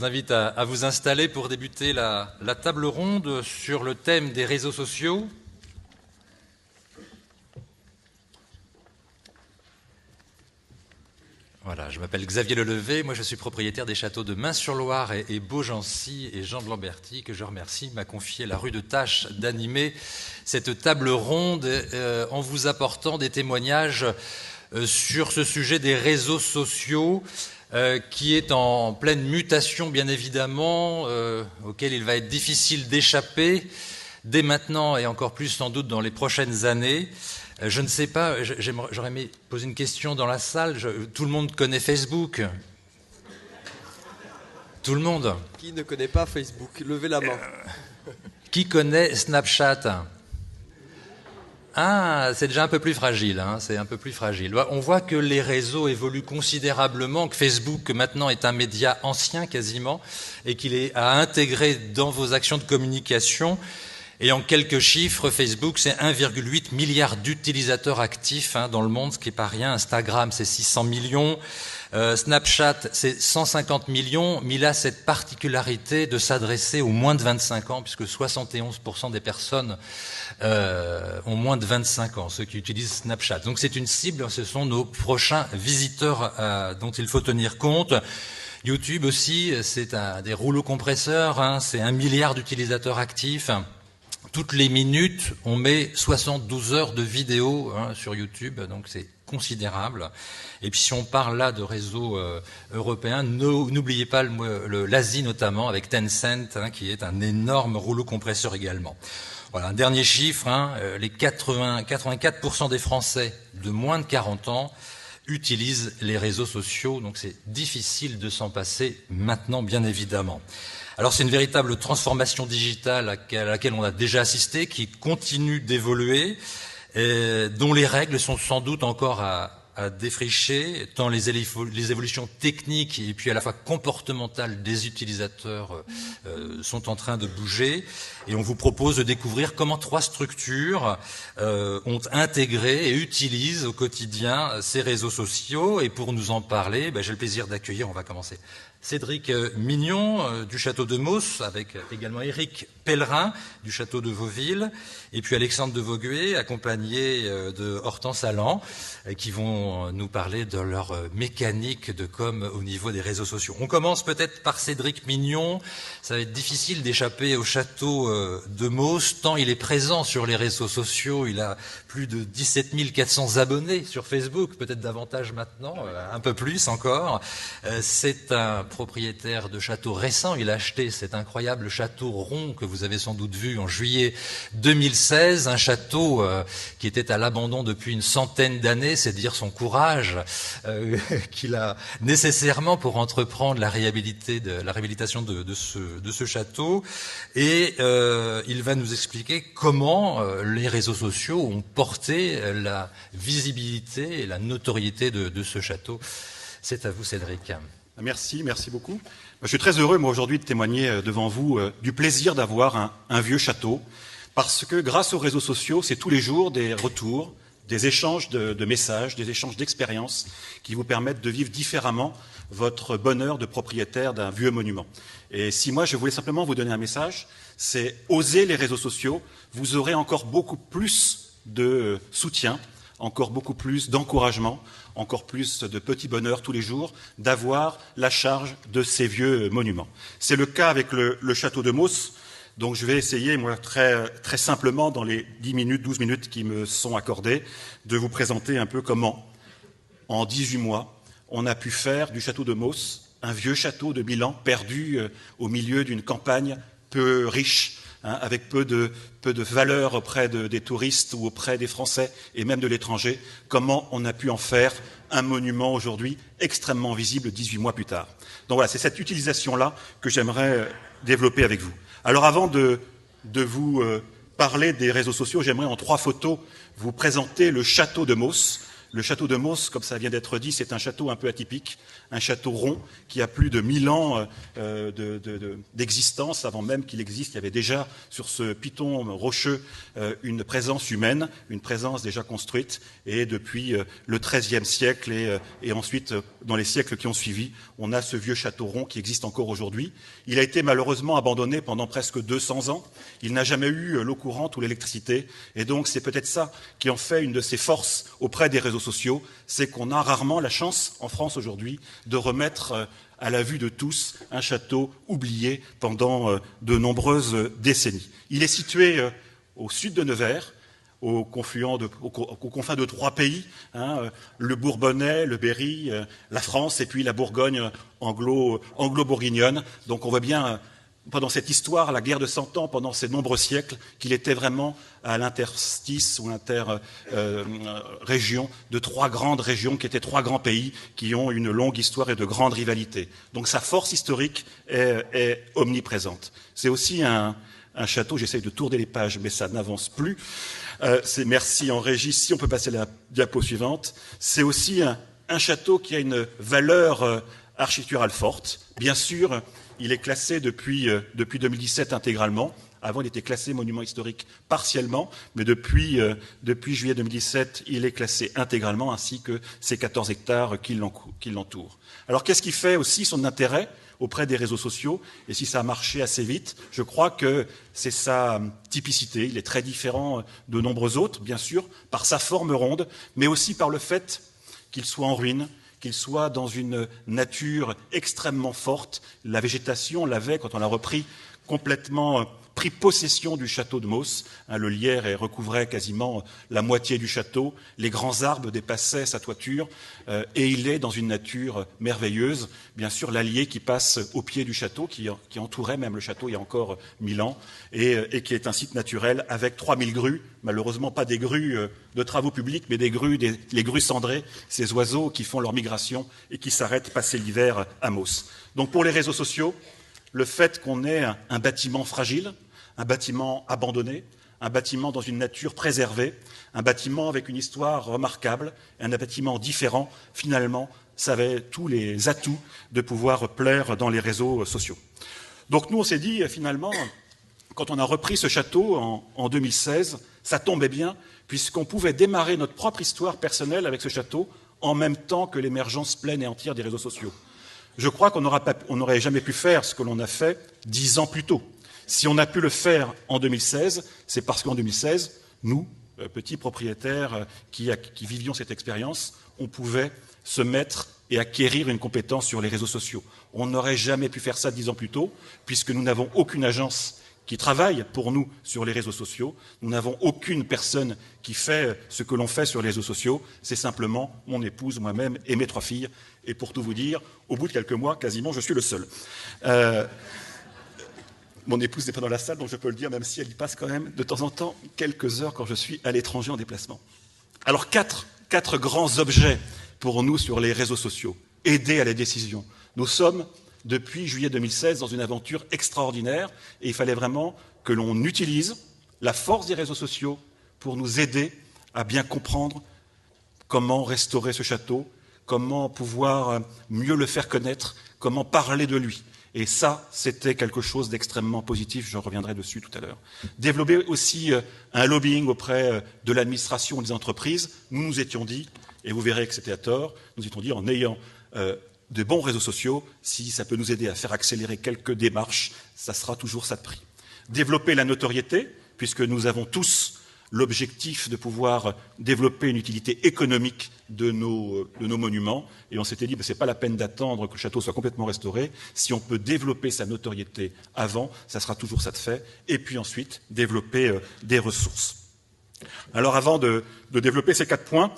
invite à vous installer pour débuter la table ronde sur le thème des réseaux sociaux. Voilà, je m'appelle Xavier Lelevé, moi je suis propriétaire des châteaux de Mains-sur-Loire et Beaugency, et Jean de Lamberty, que je remercie, m'a confié la rue de Tâche d'animer cette table ronde en vous apportant des témoignages sur ce sujet des réseaux sociaux qui est en pleine mutation bien évidemment, auquel il va être difficile d'échapper dès maintenant et encore plus sans doute dans les prochaines années. Je ne sais pas, j'aurais aimé poser une question dans la salle. Tout le monde connaît Facebook? Tout le monde? Qui ne connaît pas Facebook? Levez la main. Qui connaît Snapchat? Ah, c'est déjà un peu plus fragile, hein, c'est un peu plus fragile. On voit que les réseaux évoluent considérablement, que Facebook maintenant est un média ancien quasiment, et qu'il est à intégrer dans vos actions de communication. Et en quelques chiffres, Facebook, c'est 1,8 milliard d'utilisateurs actifs dans le monde, ce qui n'est pas rien. Instagram, c'est 600 millions. Snapchat, c'est 150 millions. Mais il a cette particularité de s'adresser aux moins de 25 ans, puisque 71% des personnes ont moins de 25 ans, ceux qui utilisent Snapchat. Donc c'est une cible, ce sont nos prochains visiteurs dont il faut tenir compte. YouTube aussi, c'est des rouleaux compresseurs, c'est 1 milliard d'utilisateurs actifs. Toutes les minutes, on met 72 heures de vidéo sur YouTube, donc c'est considérable. Et puis si on parle là de réseaux européens, n'oubliez pas l'Asie notamment, avec Tencent, qui est un énorme rouleau compresseur également. Voilà, un dernier chiffre, les 84% des Français de moins de 40 ans utilisent les réseaux sociaux, donc c'est difficile de s'en passer maintenant, bien évidemment. Alors c'est une véritable transformation digitale à laquelle on a déjà assisté, qui continue d'évoluer, dont les règles sont sans doute encore à défricher, tant les évolutions techniques et puis à la fois comportementales des utilisateurs sont en train de bouger. Et on vous propose de découvrir comment 3 structures ont intégré et utilisent au quotidien ces réseaux sociaux. Et pour nous en parler, j'ai le plaisir d'accueillir, on va commencer, Cédric Mignon du château de Mauss, avec également Éric Pellerin du château de Vauville, et puis Alexandre de Vaugué, accompagné de Hortense Allan, qui vont nous parler de leur mécanique de com au niveau des réseaux sociaux. On commence peut-être par Cédric Mignon. Ça va être difficile d'échapper au château de Mauss, tant il est présent sur les réseaux sociaux. Il a plus de 17 400 abonnés sur Facebook, peut-être davantage maintenant, un peu plus encore. C'est un propriétaire de château récent. Il a acheté cet incroyable château rond que vous avez sans doute vu en juillet 2016, un château qui était à l'abandon depuis une centaine d'années. C'est dire son courage qu'il a nécessairement pour entreprendre la réhabilitation de ce château. Et il va nous expliquer comment les réseaux sociaux ont porté la visibilité et la notoriété de ce château. C'est à vous, Cédric. Merci beaucoup. Je suis très heureux, moi, aujourd'hui, de témoigner devant vous du plaisir d'avoir un vieux château, parce que grâce aux réseaux sociaux, c'est tous les jours des retours, des échanges de messages, des échanges d'expériences qui vous permettent de vivre différemment votre bonheur de propriétaire d'un vieux monument. Et si moi, je voulais simplement vous donner un message, c'est oser les réseaux sociaux, vous aurez encore beaucoup plus de soutien, encore beaucoup plus d'encouragement, encore plus de petits bonheurs tous les jours, d'avoir la charge de ces vieux monuments. C'est le cas avec le château de Mauss. Donc je vais essayer, moi, très simplement, dans les 10 minutes, 12 minutes qui me sont accordées, de vous présenter un peu comment, en 18 mois, on a pu faire du château de Mauss un vieux château de Milan perdu au milieu d'une campagne peu riche, avec peu de valeur auprès des touristes ou auprès des Français et même de l'étranger. Comment on a pu en faire un monument aujourd'hui extrêmement visible 18 mois plus tard. Donc voilà, c'est cette utilisation-là que j'aimerais développer avec vous. Alors avant de vous parler des réseaux sociaux, j'aimerais en 3 photos vous présenter le château de Mauss. Le château de Mausse, comme ça vient d'être dit, c'est un château un peu atypique, un château rond qui a plus de 1000 ans d'existence. Avant même qu'il existe, il y avait déjà sur ce piton rocheux une présence humaine, une présence déjà construite. Et depuis le XIIIe siècle et ensuite dans les siècles qui ont suivi, on a ce vieux château rond qui existe encore aujourd'hui. Il a été malheureusement abandonné pendant presque 200 ans. Il n'a jamais eu l'eau courante ou l'électricité. Et donc c'est peut-être ça qui en fait une de ses forces auprès des réseaux sociaux, c'est qu'on a rarement la chance en France aujourd'hui de remettre à la vue de tous un château oublié pendant de nombreuses décennies. Il est situé au sud de Nevers, aux confins de 3 pays, le Bourbonnais, le Berry, la France et puis la Bourgogne anglo-bourguignonne. Donc on voit bien pendant cette histoire, la guerre de 100 ans, pendant ces nombreux siècles, qu'il était vraiment à l'interstice ou l'inter-région de 3 grandes régions qui étaient 3 grands pays qui ont une longue histoire et de grandes rivalités. Donc sa force historique est omniprésente. C'est aussi un château, j'essaye de tourner les pages, mais ça n'avance plus. Merci en régie, si on peut passer la diapo suivante. C'est aussi un château qui a une valeur architecturale forte. Bien sûr, il est classé depuis 2017 intégralement. Avant, il était classé monument historique partiellement, mais depuis juillet 2017, il est classé intégralement, ainsi que ses 14 hectares qui l'entourent. Alors, qu'est-ce qui fait aussi son intérêt auprès des réseaux sociaux? Et si ça a marché assez vite, je crois que c'est sa typicité. Il est très différent de nombreux autres, bien sûr, par sa forme ronde, mais aussi par le fait qu'il soit en ruine, qu'il soit dans une nature extrêmement forte. La végétation l'avait, quand on l'a repris, complètement pris possession du château de Mausse. Le lierre recouvrait quasiment la moitié du château. Les grands arbres dépassaient sa toiture. Et il est dans une nature merveilleuse. Bien sûr, l'Allier qui passe au pied du château, qui entourait même le château il y a encore 1000 ans, et qui est un site naturel avec 3000 grues. Malheureusement, pas des grues de travaux publics, mais les grues cendrées, ces oiseaux qui font leur migration et qui s'arrêtent passer l'hiver à Mausse. Donc pour les réseaux sociaux, le fait qu'on ait un bâtiment fragile, un bâtiment abandonné, un bâtiment dans une nature préservée, un bâtiment avec une histoire remarquable, un bâtiment différent, finalement, ça avait tous les atouts de pouvoir plaire dans les réseaux sociaux. Donc nous, on s'est dit, finalement, quand on a repris ce château en 2016, ça tombait bien, puisqu'on pouvait démarrer notre propre histoire personnelle avec ce château en même temps que l'émergence pleine et entière des réseaux sociaux. Je crois qu'on n'aurait jamais pu faire ce que l'on a fait 10 ans plus tôt. Si on a pu le faire en 2016, c'est parce qu'en 2016, nous, petits propriétaires qui vivions cette expérience, on pouvait se mettre et acquérir une compétence sur les réseaux sociaux. On n'aurait jamais pu faire ça 10 ans plus tôt, puisque nous n'avons aucune agence qui travaille pour nous sur les réseaux sociaux. Nous n'avons aucune personne qui fait ce que l'on fait sur les réseaux sociaux. C'est simplement mon épouse, moi-même et mes 3 filles. Et pour tout vous dire, au bout de quelques mois, quasiment, je suis le seul. Mon épouse n'est pas dans la salle, donc je peux le dire, même si elle y passe quand même de temps en temps quelques heures quand je suis à l'étranger en déplacement. Alors, quatre grands objets pour nous sur les réseaux sociaux. Aider à la décision. Nous sommes, depuis juillet 2016, dans une aventure extraordinaire et il fallait vraiment que l'on utilise la force des réseaux sociaux pour nous aider à bien comprendre comment restaurer ce château, comment pouvoir mieux le faire connaître, comment parler de lui. Et ça, c'était quelque chose d'extrêmement positif, je reviendrai dessus tout à l'heure. Développer aussi un lobbying auprès de l'administration et des entreprises. Nous nous étions dit, et vous verrez que c'était à tort, nous étions dit en ayant de bons réseaux sociaux, si ça peut nous aider à faire accélérer quelques démarches, ça sera toujours ça de prix. Développer la notoriété, puisque nous avons tous l'objectif de pouvoir développer une utilité économique de nos monuments. Et on s'était dit, ce n'est pas la peine d'attendre que le château soit complètement restauré. Si on peut développer sa notoriété avant, ça sera toujours ça de fait. Et puis ensuite, développer des ressources. Alors avant de développer ces 4 points,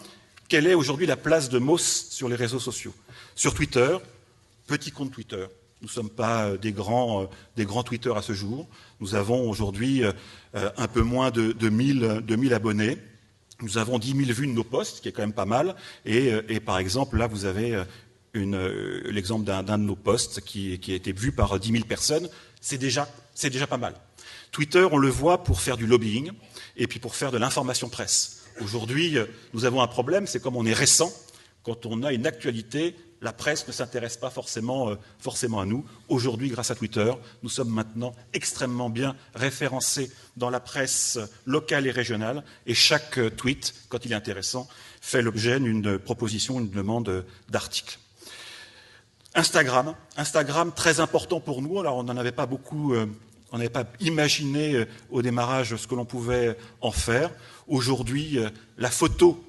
quelle est aujourd'hui la place de Mausse sur les réseaux sociaux? Sur Twitter, petit compte Twitter. Nous ne sommes pas des grands tweeters à ce jour. Nous avons aujourd'hui un peu moins de 1000 abonnés. Nous avons 10 000 vues de nos posts, ce qui est quand même pas mal. Et par exemple, là, vous avez l'exemple d'un de nos posts qui a été vu par 10 000 personnes. C'est déjà pas mal. Twitter, on le voit pour faire du lobbying et puis pour faire de l'information presse. Aujourd'hui, nous avons un problème, c'est comme on est récent, quand on a une actualité, la presse ne s'intéresse pas forcément à nous. Aujourd'hui, grâce à Twitter, nous sommes maintenant extrêmement bien référencés dans la presse locale et régionale, et chaque tweet, quand il est intéressant, fait l'objet d'une proposition, une demande d'article. Instagram, très important pour nous. Alors, on n'en avait pas beaucoup, on n'avait pas imaginé au démarrage ce que l'on pouvait en faire. Aujourd'hui, la photo,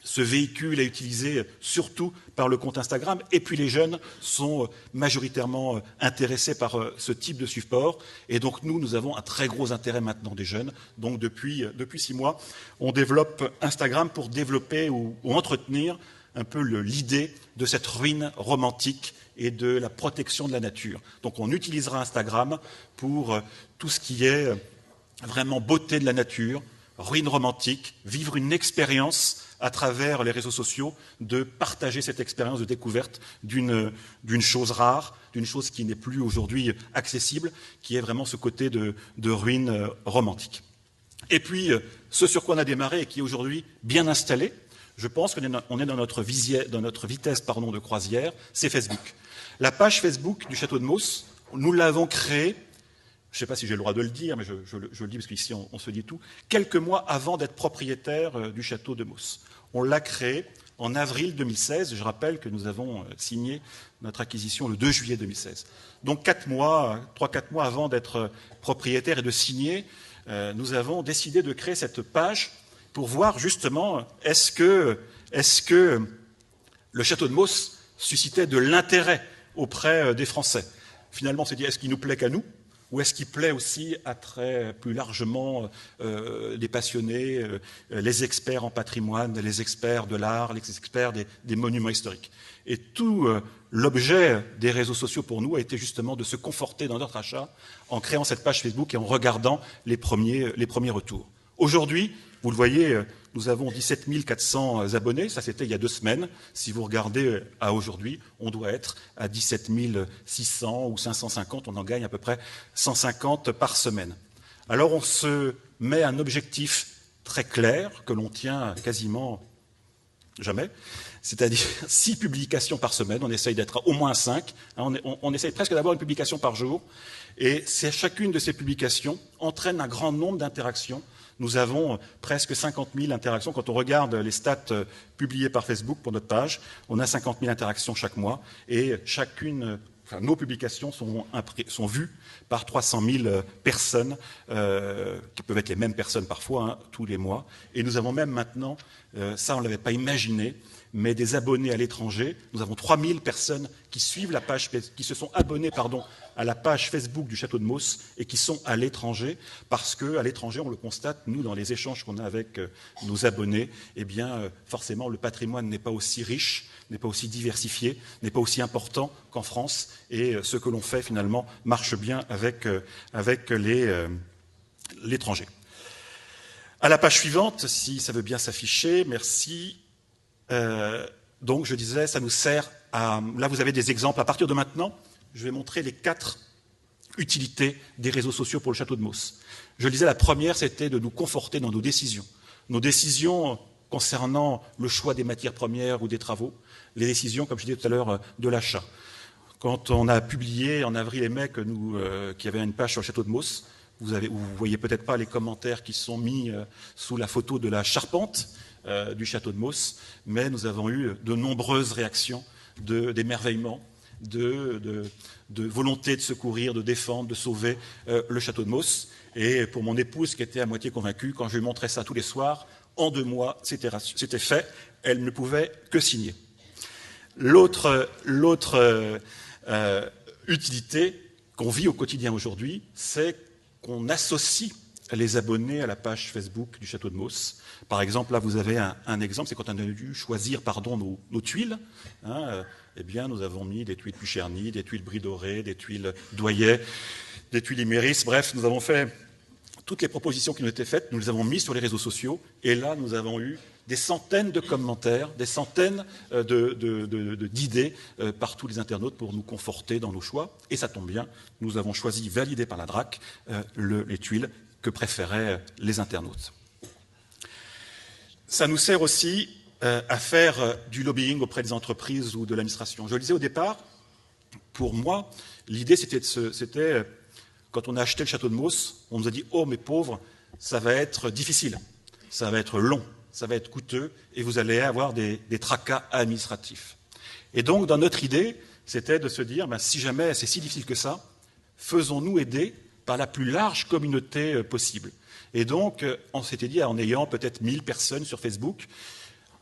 ce véhicule est utilisé surtout par le compte Instagram, et puis les jeunes sont majoritairement intéressés par ce type de support, et donc nous avons un très gros intérêt maintenant des jeunes. Donc depuis 6 mois, on développe Instagram pour développer ou entretenir un peu l'idée de cette ruine romantique et de la protection de la nature. Donc on utilisera Instagram pour tout ce qui est vraiment beauté de la nature, ruine romantique, vivre une expérience à travers les réseaux sociaux, de partager cette expérience de découverte d'une chose rare, d'une chose qui n'est plus aujourd'hui accessible, qui est vraiment ce côté de ruine romantique. Et puis, ce sur quoi on a démarré et qui est aujourd'hui bien installé, je pense qu'on est dans notre vitesse de croisière, c'est Facebook. La page Facebook du Château de Mausse, nous l'avons créée, je ne sais pas si j'ai le droit de le dire, mais je le dis parce qu'ici on se dit tout, quelques mois avant d'être propriétaire du Château de Mausse. On l'a créé en avril 2016. Je rappelle que nous avons signé notre acquisition le 2 juillet 2016. Donc 3-4 mois avant d'être propriétaire et de signer, nous avons décidé de créer cette page pour voir justement est-ce que le Château de Mausse suscitait de l'intérêt auprès des Français. Finalement, on s'est dit, est-ce qu'il nous plaît qu'à nous ? Ou est-ce qu'il plaît aussi à très plus largement les passionnés, les experts en patrimoine, les experts de l'art, les experts des monuments historiques. Et tout l'objet des réseaux sociaux pour nous a été justement de se conforter dans notre achat en créant cette page Facebook et en regardant les premiers retours. Aujourd'hui, vous le voyez, nous avons 17 400 abonnés, ça c'était il y a 2 semaines. Si vous regardez à aujourd'hui, on doit être à 17 600 ou 550, on en gagne à peu près 150 par semaine. Alors on se met un objectif très clair, que l'on tient quasiment jamais, c'est-à-dire 6 publications par semaine, on essaye d'être au moins 5, on essaye presque d'avoir une publication par jour, et chacune de ces publications entraîne un grand nombre d'interactions. Nous avons presque 50 000 interactions. Quand on regarde les stats publiées par Facebook pour notre page, on a 50 000 interactions chaque mois, et nos publications sont vues par 300 000 personnes, qui peuvent être les mêmes personnes parfois, tous les mois. Et nous avons même maintenant, ça on ne l'avait pas imaginé, mais des abonnés à l'étranger. Nous avons 3 000 personnes qui suivent qui se sont abonnées à la page Facebook du Château de Mausse et qui sont à l'étranger, parce qu'à l'étranger, on le constate, nous, dans les échanges qu'on a avec nos abonnés, eh bien, forcément, le patrimoine n'est pas aussi riche, n'est pas aussi diversifié, n'est pas aussi important qu'en France, et ce que l'on fait, finalement, marche bien avec l'étranger. À la page suivante, si ça veut bien s'afficher, merci. Donc, je disais, ça nous sert à... Là, vous avez des exemples. À partir de maintenant, je vais montrer les 4 utilités des réseaux sociaux pour le Château de Mausse. Je le disais, la première, c'était de nous conforter dans nos décisions. Nos décisions concernant le choix des matières premières ou des travaux, les décisions, comme je disais tout à l'heure, de l'achat. Quand on a publié en avril et mai qu'il y avait une page sur le Château de Mausse, vous voyez peut-être pas les commentaires qui sont mis sous la photo de la charpente du Château de Mausse, mais nous avons eu de nombreuses réactions d'émerveillement, de volonté de secourir, de défendre, de sauver le Château de Mausse. Et pour mon épouse, qui était à moitié convaincue, quand je lui montrais ça tous les soirs, en 2 mois, c'était fait, elle ne pouvait que signer. L'autre utilité qu'on vit au quotidien aujourd'hui, c'est qu'on associe les abonnés à la page Facebook du Château de Mausse. Par exemple, là, vous avez un exemple, c'est quand on a dû choisir nos tuiles. Eh bien, nous avons mis des tuiles Pucherny, des tuiles Brie-Dorée, des tuiles Doyet, des tuiles Iméris. Bref, nous avons fait toutes les propositions qui nous étaient faites, nous les avons mises sur les réseaux sociaux. Et là, nous avons eu des centaines de commentaires, des centaines d'idées par tous les internautes pour nous conforter dans nos choix. Et ça tombe bien, nous avons choisi, validé par la DRAC, les tuiles que préféraient les internautes. Ça nous sert aussi à faire du lobbying auprès des entreprises ou de l'administration. Je le disais au départ, pour moi, l'idée c'était quand on a acheté le château de Mauss, on nous a dit « Oh, mes pauvres, ça va être difficile, ça va être long, ça va être coûteux et vous allez avoir des tracas administratifs. » Et donc, dans notre idée, c'était de se dire si jamais c'est si difficile que ça, faisons-nous aider par la plus large communauté possible. Et donc, on s'était dit, en ayant peut-être 1000 personnes sur Facebook,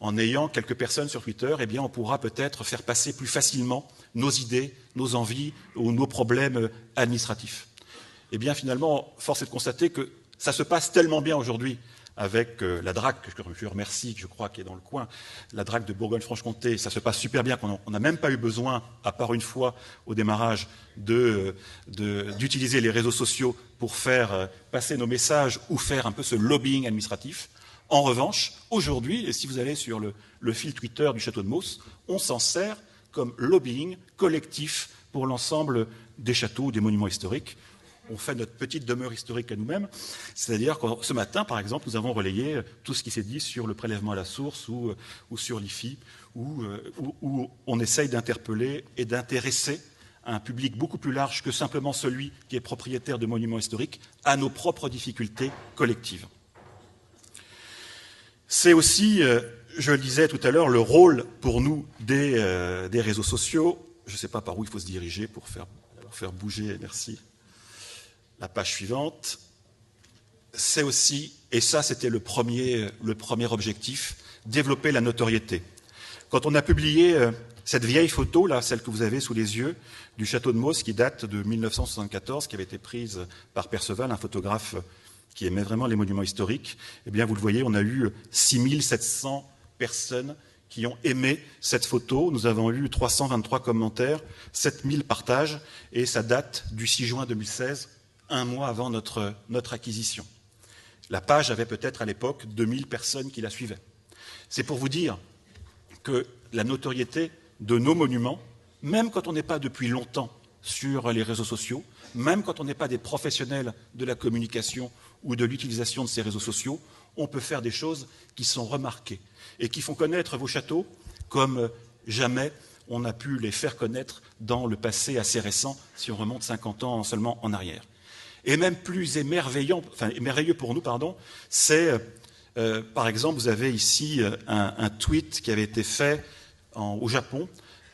en ayant quelques personnes sur Twitter, eh bien, on pourra peut-être faire passer plus facilement nos idées, nos envies ou nos problèmes administratifs. Eh bien, finalement, force est de constater que ça se passe tellement bien aujourd'hui avec la DRAC, que je remercie, je crois, qui est dans le coin, la DRAC de Bourgogne-Franche-Comté, ça se passe super bien, qu'on n'a même pas eu besoin, à part une fois au démarrage, d'utiliser les réseaux sociaux pour faire passer nos messages ou faire un peu ce lobbying administratif. En revanche, aujourd'hui, et si vous allez sur le fil Twitter du château de Mauss, on s'en sert comme lobbying collectif pour l'ensemble des châteaux, des monuments historiques. On fait notre petite demeure historique à nous-mêmes. C'est-à-dire que ce matin, par exemple, nous avons relayé tout ce qui s'est dit sur le prélèvement à la source ou sur l'IFI, où on essaye d'interpeller et d'intéresser un public beaucoup plus large que simplement celui qui est propriétaire de monuments historiques à nos propres difficultés collectives. C'est aussi, je le disais tout à l'heure, le rôle pour nous des réseaux sociaux. Je ne sais pas par où il faut se diriger pour faire bouger, merci, la page suivante. C'est aussi, et ça c'était le premier objectif, développer la notoriété. Quand on a publié cette vieille photo, là, celle que vous avez sous les yeux, du château de Mauss, qui date de 1974, qui avait été prise par Perceval, un photographe qui aimait vraiment les monuments historiques, eh bien, vous le voyez, on a eu 6700 personnes qui ont aimé cette photo. Nous avons eu 323 commentaires, 7000 partages, et ça date du 6 juin 2016, un mois avant notre acquisition. La page avait peut-être à l'époque 2000 personnes qui la suivaient. C'est pour vous dire que la notoriété de nos monuments, même quand on n'est pas depuis longtemps sur les réseaux sociaux, même quand on n'est pas des professionnels de la communication ou de l'utilisation de ces réseaux sociaux, on peut faire des choses qui sont remarquées et qui font connaître vos châteaux comme jamais on a pu les faire connaître dans le passé assez récent, si on remonte 50 ans seulement en arrière. Et même plus merveilleux pour nous, c'est, par exemple, vous avez ici un tweet qui avait été fait au Japon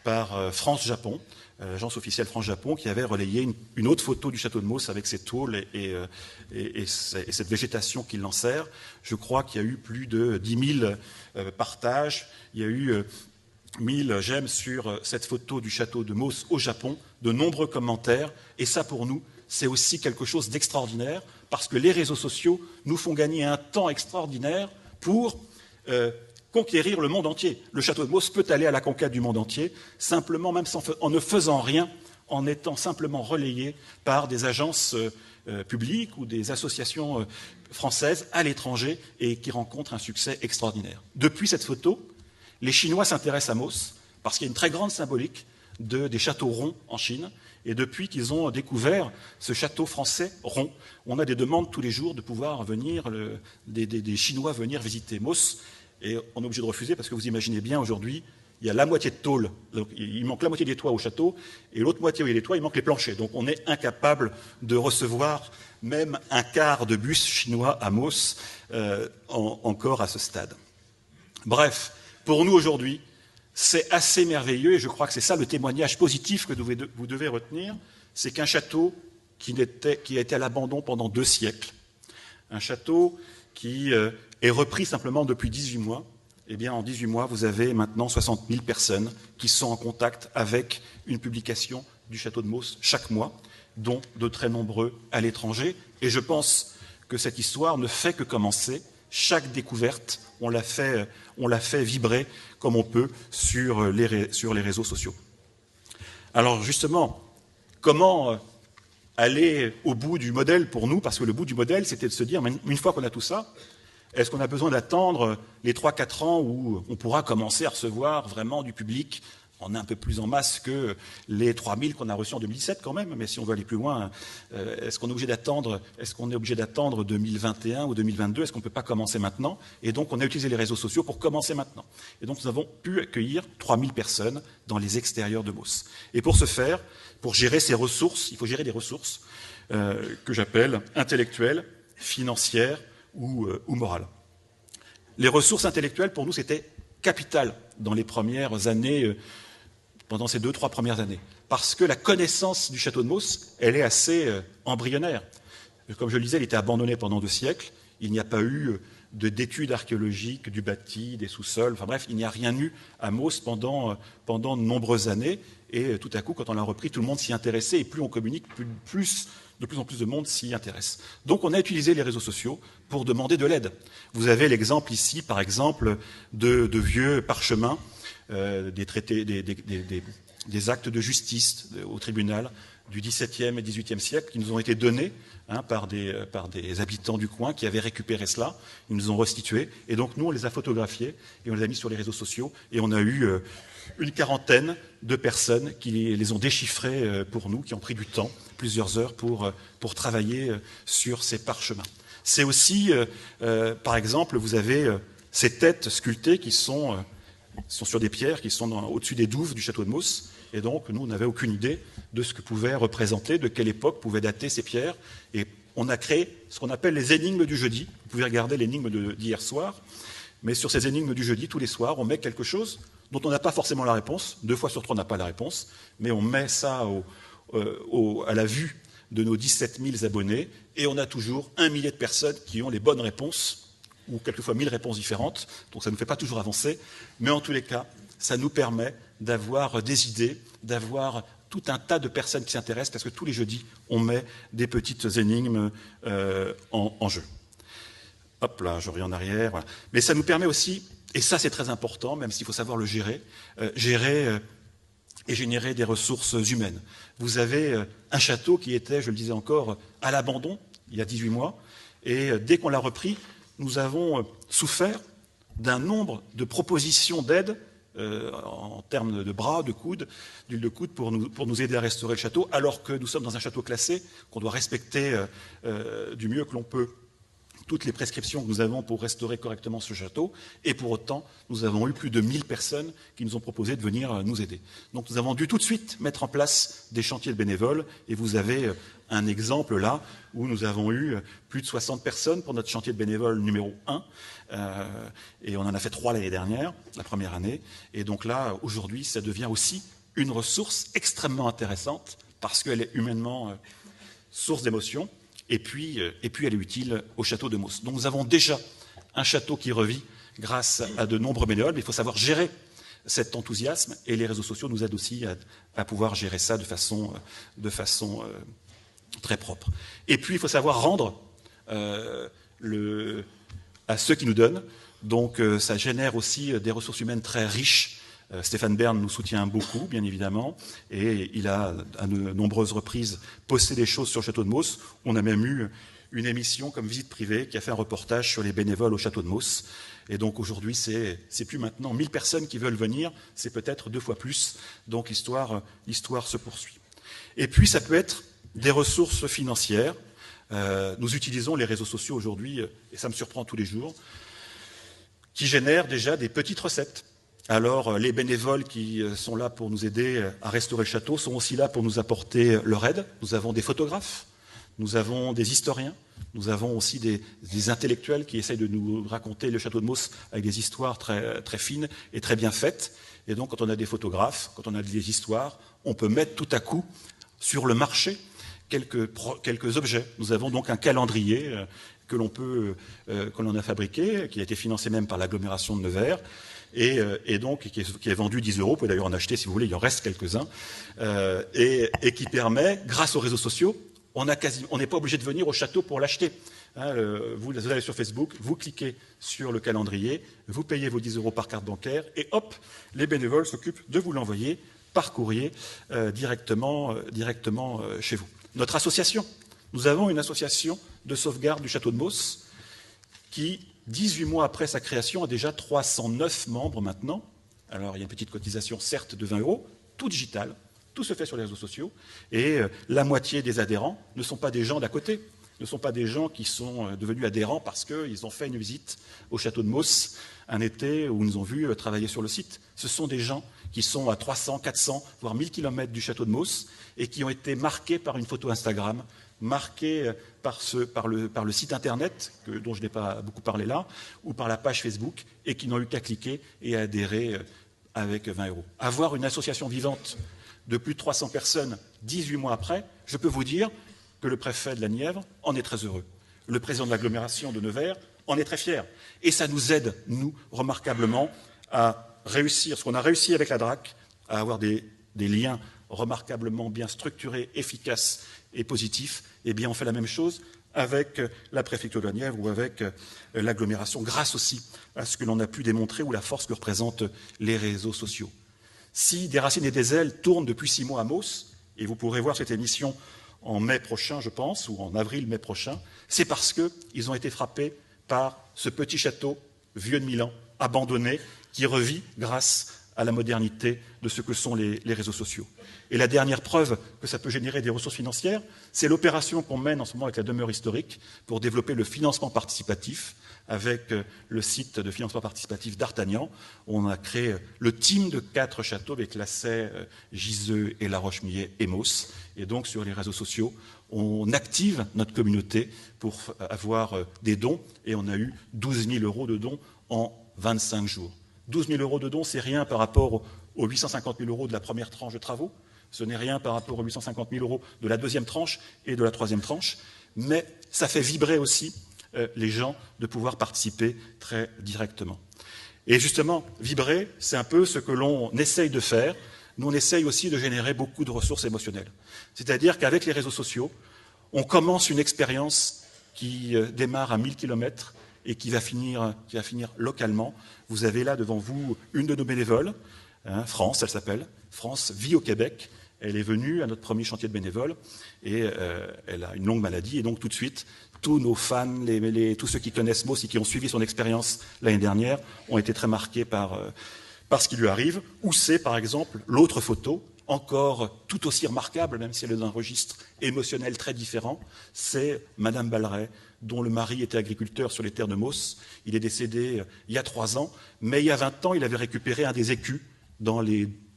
par France-Japon, l'agence officielle France-Japon, qui avait relayé une autre photo du château de Mauss avec ses tôles et cette végétation qui l'enserre. Je crois qu'il y a eu plus de 10 000 partages, il y a eu 1000 j'aime sur cette photo du château de Mauss au Japon, de nombreux commentaires, et ça pour nous, c'est aussi quelque chose d'extraordinaire, parce que les réseaux sociaux nous font gagner un temps extraordinaire pour conquérir le monde entier. Le château de Mauss peut aller à la conquête du monde entier, simplement, même en ne faisant rien, en étant simplement relayé par des agences publiques ou des associations françaises à l'étranger et qui rencontrent un succès extraordinaire. Depuis cette photo, les Chinois s'intéressent à Mauss parce qu'il y a une très grande symbolique des châteaux ronds en Chine. Et depuis qu'ils ont découvert ce château français rond, on a des demandes tous les jours de pouvoir venir, des Chinois venir visiter Mauss. Et on est obligé de refuser parce que vous imaginez bien aujourd'hui, il y a la moitié de tôle, donc il manque la moitié des toits au château, et l'autre moitié où il y a les toits, il manque les planchers. Donc on est incapable de recevoir même un quart de bus chinois à Mauss encore à ce stade. Bref, pour nous aujourd'hui, c'est assez merveilleux, et je crois que c'est ça le témoignage positif que vous devez retenir, c'est qu'un château qui a été à l'abandon pendant 2 siècles, un château qui est repris simplement depuis 18 mois, eh bien en 18 mois, vous avez maintenant 60 000 personnes qui sont en contact avec une publication du château de Mauss chaque mois, dont de très nombreux à l'étranger, et je pense que cette histoire ne fait que commencer. Chaque découverte, on la fait vibrer comme on peut sur les réseaux sociaux. Alors justement, comment aller au bout du modèle pour nous? Parce que le bout du modèle, c'était de se dire, une fois qu'on a tout ça, est-ce qu'on a besoin d'attendre les 3-4 ans où on pourra commencer à recevoir vraiment du public on est un peu plus en masse que les 3000 qu'on a reçus en 2017 quand même, mais si on veut aller plus loin, est-ce qu'on est obligé d'attendre 2021 ou 2022? Est-ce qu'on ne peut pas commencer maintenant? Et donc on a utilisé les réseaux sociaux pour commencer maintenant. Et donc nous avons pu accueillir 3000 personnes dans les extérieurs de Mos. Et pour ce faire, pour gérer ces ressources, il faut gérer des ressources que j'appelle intellectuelles, financières ou morales. Les ressources intellectuelles, pour nous, c'était capital dans les premières années, pendant ces 2-3 premières années. Parce que la connaissance du château de Mos, elle est assez embryonnaire. Comme je le disais, il était abandonné pendant 2 siècles. Il n'y a pas eu d'études archéologiques du bâti, des sous-sols. Enfin bref, il n'y a rien eu à Mos pendant de nombreuses années. Et tout à coup, quand on l'a repris, tout le monde s'y intéressait. Et plus on communique, de plus en plus de monde s'y intéresse. Donc on a utilisé les réseaux sociaux pour demander de l'aide. Vous avez l'exemple ici, par exemple, de vieux parchemins, des traités, des actes de justice au tribunal du XVIIe et XVIIIe siècle qui nous ont été donnés par des habitants du coin qui avaient récupéré cela. Ils nous ont restitués. Et donc nous, on les a photographiés et on les a mis sur les réseaux sociaux. Et on a eu une quarantaine de personnes qui les ont déchiffrés pour nous, qui ont pris du temps, plusieurs heures, pour travailler sur ces parchemins. C'est aussi, par exemple, vous avez ces têtes sculptées qui sont sur des pierres, qui sont au-dessus des douves du château de Mos. Et donc, nous, on n'avait aucune idée de ce que pouvaient représenter, de quelle époque pouvaient dater ces pierres. Et on a créé ce qu'on appelle les énigmes du jeudi. Vous pouvez regarder l'énigme d'hier soir. Mais sur ces énigmes du jeudi, tous les soirs, on met quelque chose dont on n'a pas forcément la réponse. 2 fois sur 3, on n'a pas la réponse. Mais on met ça à la vue de nos 17 000 abonnés. Et on a toujours 1 millier de personnes qui ont les bonnes réponses, ou quelquefois 1000 réponses différentes. Donc ça ne nous fait pas toujours avancer. Mais en tous les cas, ça nous permet d'avoir des idées, d'avoir tout un tas de personnes qui s'intéressent, parce que tous les jeudis, on met des petites énigmes en jeu. Hop là, je reviens en arrière. Voilà. Mais ça nous permet aussi, et ça c'est très important, même s'il faut savoir le gérer, et générer des ressources humaines. Vous avez un château qui était, je le disais encore, à l'abandon, il y a 18 mois, et dès qu'on l'a repris, nous avons souffert d'un nombre de propositions d'aide en termes de bras, de coudes, d'huile de coude pour nous aider à restaurer le château, alors que nous sommes dans un château classé, qu'on doit respecter du mieux que l'on peut toutes les prescriptions que nous avons pour restaurer correctement ce château, et pour autant, nous avons eu plus de 1000 personnes qui nous ont proposé de venir nous aider. Donc nous avons dû tout de suite mettre en place des chantiers de bénévoles, et vous avez un exemple là, où nous avons eu plus de 60 personnes pour notre chantier de bénévoles numéro 1, et on en a fait 3 l'année dernière, la première année, et donc là, aujourd'hui, ça devient aussi une ressource extrêmement intéressante, parce qu'elle est humainement source d'émotion, et puis elle est utile au château de Mos. Donc nous avons déjà un château qui revit grâce à de nombreux bénévoles, mais il faut savoir gérer cet enthousiasme, et les réseaux sociaux nous aident aussi à pouvoir gérer ça de façon très propre. Et puis il faut savoir rendre à ceux qui nous donnent, donc ça génère aussi des ressources humaines très riches. Stéphane Bern nous soutient beaucoup, bien évidemment, et il a à de nombreuses reprises posté des choses sur le château de Mos. On a même eu une émission comme Visite privée qui a fait un reportage sur les bénévoles au château de Mos. Et donc aujourd'hui, c'est plus maintenant 1000 personnes qui veulent venir, c'est peut-être 2 fois plus. Donc l'histoire se poursuit. Et puis ça peut être des ressources financières. Nous utilisons les réseaux sociaux aujourd'hui, et ça me surprend tous les jours, qui génèrent déjà des petites recettes. Alors, les bénévoles qui sont là pour nous aider à restaurer le château sont aussi là pour nous apporter leur aide. Nous avons des photographes, nous avons des historiens, nous avons aussi des intellectuels qui essayent de nous raconter le château de Mos avec des histoires très, très fines et très bien faites. Et donc, quand on a des photographes, quand on a des histoires, on peut mettre tout à coup sur le marché quelques objets. Nous avons donc un calendrier que l'on a fabriqué, qui a été financé même par l'agglomération de Nevers, et donc qui est vendu 10 €. Vous pouvez d'ailleurs en acheter si vous voulez, il en reste quelques-uns, et qui permet, grâce aux réseaux sociaux, on n'est pas obligé de venir au château pour l'acheter. Vous allez sur Facebook, vous cliquez sur le calendrier, vous payez vos 10 € par carte bancaire, et hop, les bénévoles s'occupent de vous l'envoyer par courrier directement chez vous. Notre association, nous avons une association de sauvegarde du château de Mos qui, 18 mois après sa création, a déjà 309 membres maintenant, Alors il y a une petite cotisation, certes, de 20 €, tout digital, tout se fait sur les réseaux sociaux, et la moitié des adhérents ne sont pas des gens d'à côté, ne sont pas des gens qui sont devenus adhérents parce qu'ils ont fait une visite au château de Mausse un été où ils nous ont vus travailler sur le site. Ce sont des gens qui sont à 300, 400, voire 1000 km du château de Mausse et qui ont été marqués par une photo Instagram, marqués par le site internet, dont je n'ai pas beaucoup parlé là, ou par la page Facebook, et qui n'ont eu qu'à cliquer et à adhérer avec 20 €. Avoir une association vivante de plus de 300 personnes 18 mois après, je peux vous dire que le préfet de la Nièvre en est très heureux. Le président de l'agglomération de Nevers en est très fier. Et ça nous aide, nous, remarquablement, à réussir, ce qu'on a réussi avec la DRAC, à avoir des liens remarquablement bien structurés, efficaces et positifs. Eh bien, on fait la même chose avec la préfecture de la Nièvre ou avec l'agglomération, grâce aussi à ce que l'on a pu démontrer ou la force que représentent les réseaux sociaux. Si Des Racines et des Ailes tourne depuis 6 mois à Mausse, et vous pourrez voir cette émission en mai prochain, je pense, ou en avril-mai prochain, c'est parce qu'ils ont été frappés par ce petit château vieux de 1000 ans, abandonné, qui revit grâce à la modernité de ce que sont les réseaux sociaux. Et la dernière preuve que ça peut générer des ressources financières, c'est l'opération qu'on mène en ce moment avec la demeure historique pour développer le financement participatif avec le site de financement participatif d'Artagnan. On a créé le team de 4 châteaux avec Lasset, Giseux et La Roche-Millet et Mausse. Et donc sur les réseaux sociaux, on active notre communauté pour avoir des dons. Et on a eu 12 000 € de dons en 25 jours. 12 000 € de dons, c'est rien par rapport aux 850 000 € de la première tranche de travaux. Ce n'est rien par rapport aux 850 000 € de la deuxième tranche et de la troisième tranche. Mais ça fait vibrer aussi les gens de pouvoir participer très directement. Et justement, vibrer, c'est un peu ce que l'on essaye de faire. Nous, on essaye aussi de générer beaucoup de ressources émotionnelles. C'est-à-dire qu'avec les réseaux sociaux, on commence une expérience qui démarre à 1000 km et qui va finir localement. Vous avez là devant vous une de nos bénévoles, France, elle s'appelle. France vit au Québec. Elle est venue à notre premier chantier de bénévoles et elle a une longue maladie. Et donc tout de suite, tous nos fans, tous ceux qui connaissent Mausse et qui ont suivi son expérience l'année dernière ont été très marqués par ce qui lui arrive. Ou c'est, par exemple, l'autre photo, encore tout aussi remarquable, même si elle est d'un registre émotionnel très différent, c'est Madame Balleret, dont le mari était agriculteur sur les terres de Mausse. Il est décédé il y a 3 ans, mais il y a 20 ans, il avait récupéré un des écus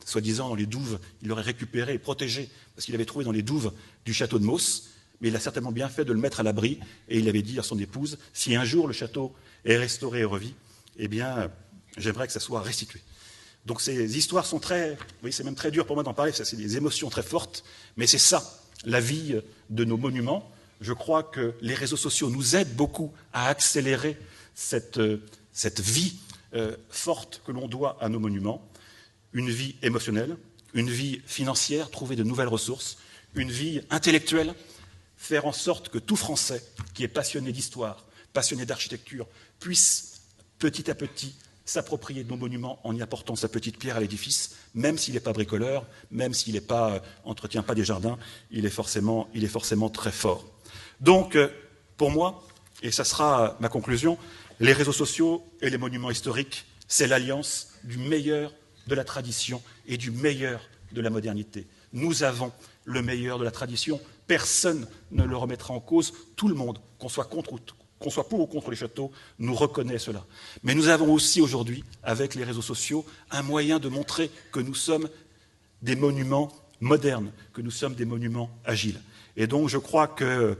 soi-disant dans les douves. Il l'aurait récupéré et protégé, parce qu'il l'avait trouvé dans les douves du château de Mausse. Mais il a certainement bien fait de le mettre à l'abri, et il avait dit à son épouse, si un jour le château est restauré et revit, eh bien, j'aimerais que ça soit restitué. Donc ces histoires sont oui, c'est même très dur pour moi d'en parler, ça c'est des émotions très fortes, mais c'est ça, la vie de nos monuments. Je crois que les réseaux sociaux nous aident beaucoup à accélérer cette vie forte que l'on doit à nos monuments, une vie émotionnelle, une vie financière, trouver de nouvelles ressources, une vie intellectuelle, faire en sorte que tout Français qui est passionné d'histoire, passionné d'architecture, puisse petit à petit s'approprier de nos monuments en y apportant sa petite pierre à l'édifice, même s'il n'est pas bricoleur, même s'il n'est pas entretient pas des jardins, il est forcément très fort. Donc, pour moi, et ça sera ma conclusion, les réseaux sociaux et les monuments historiques, c'est l'alliance du meilleur de la tradition et du meilleur de la modernité. Nous avons le meilleur de la tradition, personne ne le remettra en cause, tout le monde, qu'on soit pour ou contre les châteaux, nous reconnaît cela. Mais nous avons aussi aujourd'hui, avec les réseaux sociaux, un moyen de montrer que nous sommes des monuments modernes, que nous sommes des monuments agiles. Et donc je crois que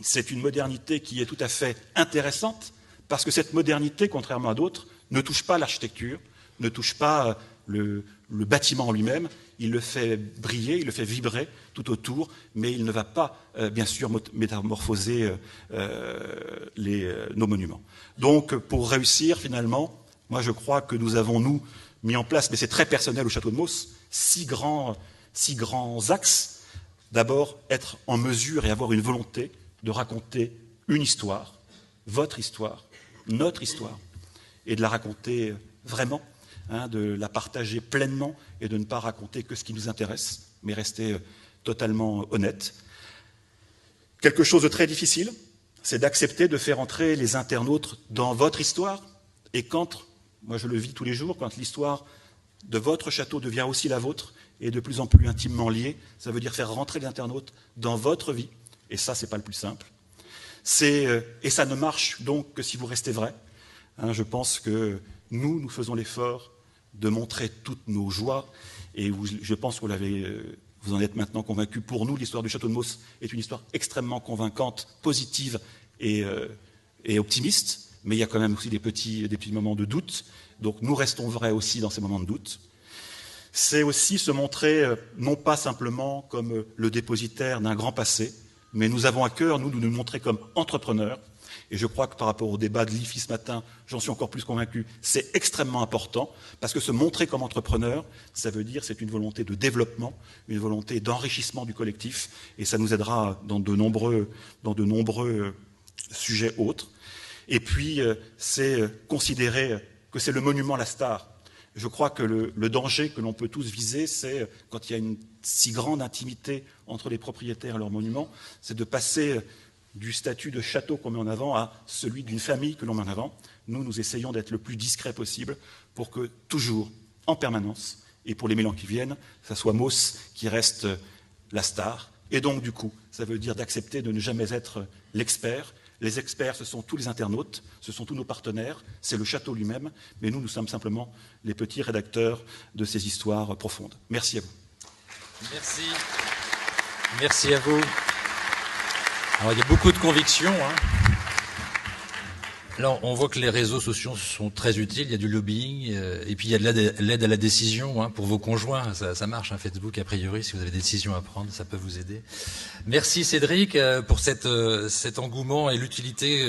c'est une modernité qui est tout à fait intéressante, parce que cette modernité, contrairement à d'autres, ne touche pas l'architecture, ne touche pas le bâtiment en lui-même, il le fait briller, il le fait vibrer tout autour, mais il ne va pas, bien sûr, métamorphoser nos monuments. Donc, pour réussir, finalement, moi je crois que nous avons, nous, mis en place, mais c'est très personnel au château de Mausse, 6 grands axes. D'abord, être en mesure et avoir une volonté de raconter une histoire, votre histoire, notre histoire, et de la raconter vraiment, de la partager pleinement et de ne pas raconter que ce qui nous intéresse, mais rester totalement honnête. Quelque chose de très difficile, c'est d'accepter de faire entrer les internautes dans votre histoire, et quand Moi, je le vis tous les jours quand l'histoire de votre château devient aussi la vôtre et de plus en plus intimement liée. Ça veut dire faire rentrer les internautes dans votre vie. Et ça, c'est pas le plus simple. Et ça ne marche donc que si vous restez vrai. Je pense que nous faisons l'effort de montrer toutes nos joies. Et je pense que vous en êtes maintenant convaincus. Pour nous, l'histoire du château de Mausse est une histoire extrêmement convaincante, positive et optimiste. Mais il y a quand même aussi des petits moments de doute. Donc nous restons vrais aussi dans ces moments de doute. C'est aussi se montrer non pas simplement comme le dépositaire d'un grand passé, mais nous avons à cœur, nous nous montrer comme entrepreneurs. Et je crois que par rapport au débat de l'IFI ce matin, j'en suis encore plus convaincu, c'est extrêmement important, parce que se montrer comme entrepreneur, ça veut dire c'est une volonté de développement, une volonté d'enrichissement du collectif, et ça nous aidera dans de nombreux sujets autres. Et puis, c'est considérer que c'est le monument, la star. Je crois que le danger que l'on peut tous viser, c'est quand il y a une si grande intimité entre les propriétaires et leurs monuments, c'est de passer du statut de château qu'on met en avant à celui d'une famille que l'on met en avant. Nous essayons d'être le plus discret possible pour que toujours, en permanence, et pour les 1000 ans qui viennent, ça soit Mausse qui reste la star. Et donc, du coup, ça veut dire d'accepter de ne jamais être l'expert. Les experts, ce sont tous les internautes, ce sont tous nos partenaires, c'est le château lui-même, mais nous sommes simplement les petits rédacteurs de ces histoires profondes. Merci à vous. Merci. Merci à vous. Alors, il y a beaucoup de convictions. Là, on voit que les réseaux sociaux sont très utiles. Il y a du lobbying, et puis il y a de l'aide à la décision pour vos conjoints. Ça marche, Facebook, a priori, si vous avez des décisions à prendre, ça peut vous aider. Merci Cédric pour cet engouement et l'utilité,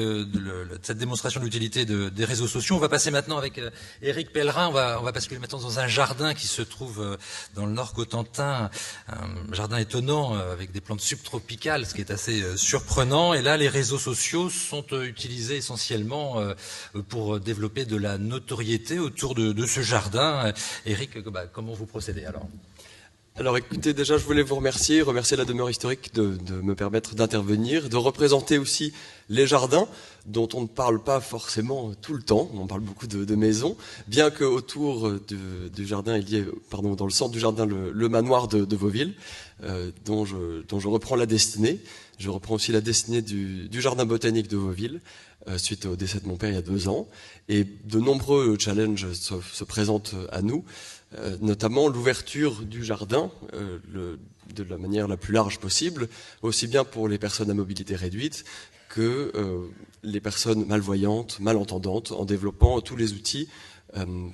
cette démonstration de l'utilité des réseaux sociaux. On va passer maintenant avec Éric Pellerin. On va basculer maintenant dans un jardin qui se trouve dans le Nord Cotentin, un jardin étonnant avec des plantes subtropicales, ce qui est assez surprenant. Et là, les réseaux sociaux sont utilisés essentiellement pour développer de la notoriété autour de ce jardin. Éric, comment vous procédez alors ? Alors écoutez, déjà je voulais vous remercier la demeure historique de me permettre d'intervenir, de représenter aussi les jardins dont on ne parle pas forcément tout le temps. On parle beaucoup de maisons, bien que autour du jardin il y ait, dans le centre du jardin, le manoir de Vauville, dont je reprends la destinée. Je reprends aussi la destinée du jardin botanique de Vauville, suite au décès de mon père il y a 2 ans. Et de nombreux challenges se présentent à nous, notamment l'ouverture du jardin de la manière la plus large possible, aussi bien pour les personnes à mobilité réduite que les personnes malvoyantes, malentendantes, en développant tous les outils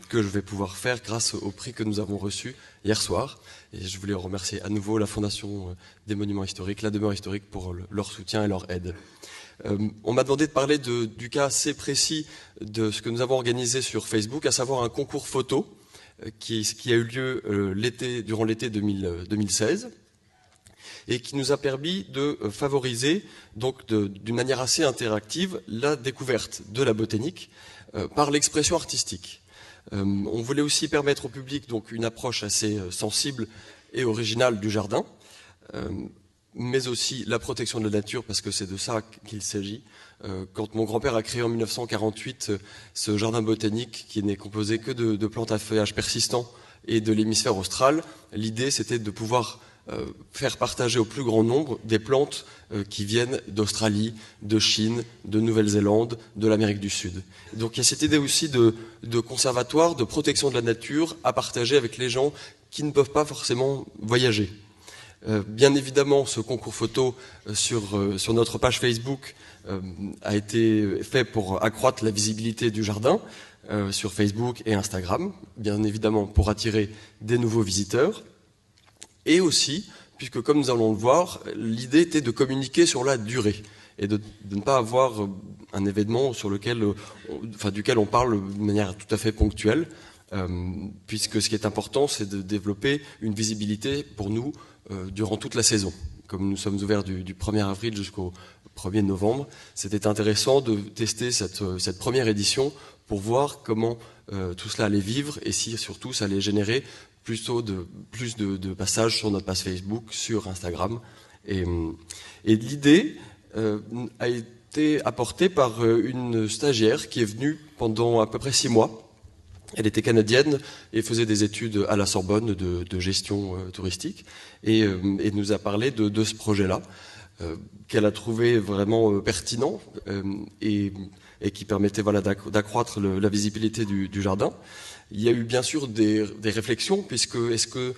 que je vais pouvoir faire grâce au prix que nous avons reçu hier soir. Et je voulais remercier à nouveau la Fondation des Monuments Historiques, la demeure historique, pour leur soutien et leur aide. On m'a demandé de parler du cas assez précis de ce que nous avons organisé sur Facebook, à savoir un concours photo qui a eu lieu durant l'été 2016 et qui nous a permis de favoriser, donc d'une manière assez interactive, la découverte de la botanique par l'expression artistique. On voulait aussi permettre au public donc une approche assez sensible et originale du jardin, mais aussi la protection de la nature, parce que c'est de ça qu'il s'agit. Quand mon grand-père a créé en 1948 ce jardin botanique qui n'est composé que de plantes à feuillage persistant et de l'hémisphère austral, l'idée c'était de pouvoir faire partager au plus grand nombre des plantes qui viennent d'Australie, de Chine, de Nouvelle-Zélande, de l'Amérique du Sud. Donc il y a cette idée aussi de conservatoire, de protection de la nature à partager avec les gens qui ne peuvent pas forcément voyager. Bien évidemment, ce concours photo sur notre page Facebook a été fait pour accroître la visibilité du jardin sur Facebook et Instagram, bien évidemment pour attirer des nouveaux visiteurs. Et aussi, puisque comme nous allons le voir, l'idée était de communiquer sur la durée et de ne pas avoir un événement duquel on parle de manière tout à fait ponctuelle, puisque ce qui est important, c'est de développer une visibilité pour nous durant toute la saison. Comme nous sommes ouverts du 1er avril jusqu'au 1er novembre, c'était intéressant de tester cette première édition pour voir comment tout cela allait vivre et si surtout ça allait générer plus de passages sur notre page Facebook, sur Instagram. Et l'idée a été apportée par une stagiaire qui est venue pendant à peu près 6 mois Elle était canadienne et faisait des études à la Sorbonne de gestion touristique et nous a parlé de ce projet-là qu'elle a trouvé vraiment pertinent et qui permettait voilà, d'accroître la visibilité du jardin. Il y a eu bien sûr des réflexions, puisque est-ce que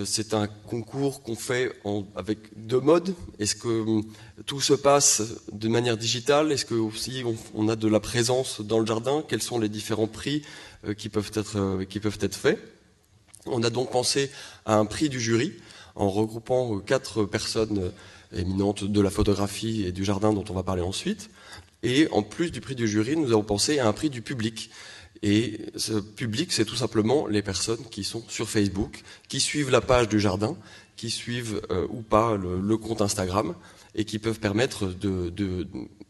c'est un concours qu'on fait avec 2 modes? Est-ce que tout se passe de manière digitale? Est-ce que aussi on a de la présence dans le jardin? Quels sont les différents prix qui peuvent être faits? On a donc pensé à un prix du jury en regroupant 4 personnes éminentes de la photographie et du jardin dont on va parler ensuite. Et en plus du prix du jury, nous avons pensé à un prix du public. Et ce public, c'est tout simplement les personnes qui sont sur Facebook, qui suivent la page du jardin, qui suivent ou pas le compte Instagram, et qui peuvent permettre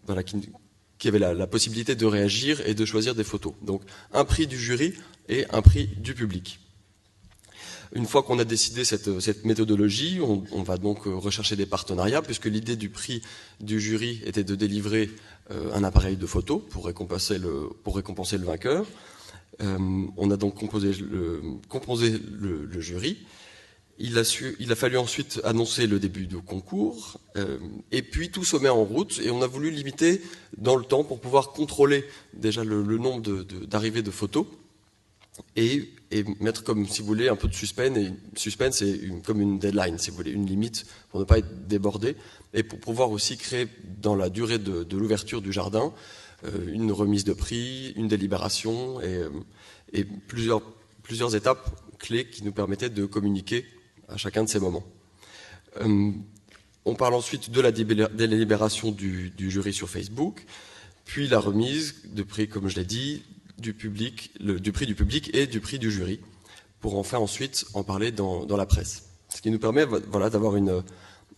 voilà, qui avaient la possibilité de réagir et de choisir des photos. Donc un prix du jury et un prix du public. Une fois qu'on a décidé cette méthodologie, on va donc rechercher des partenariats, puisque l'idée du prix du jury était de délivrer un appareil de photo pour récompenser le vainqueur. On a donc composé le jury. Il a fallu ensuite annoncer le début du concours, et puis tout se met en route, et on a voulu limiter dans le temps pour pouvoir contrôler déjà le nombre d'arrivées de photos, et mettre, comme si vous voulez, un peu de suspense et comme une deadline, si vous voulez, une limite pour ne pas être débordé, et pour pouvoir aussi créer dans la durée de l'ouverture du jardin une remise de prix, une délibération et plusieurs étapes clés qui nous permettaient de communiquer à chacun de ces moments. On parle ensuite de la délibération du jury sur Facebook, puis la remise de prix, comme je l'ai dit, du prix du public et du prix du jury, pour enfin ensuite en parler dans la presse. Ce qui nous permet voilà, d'avoir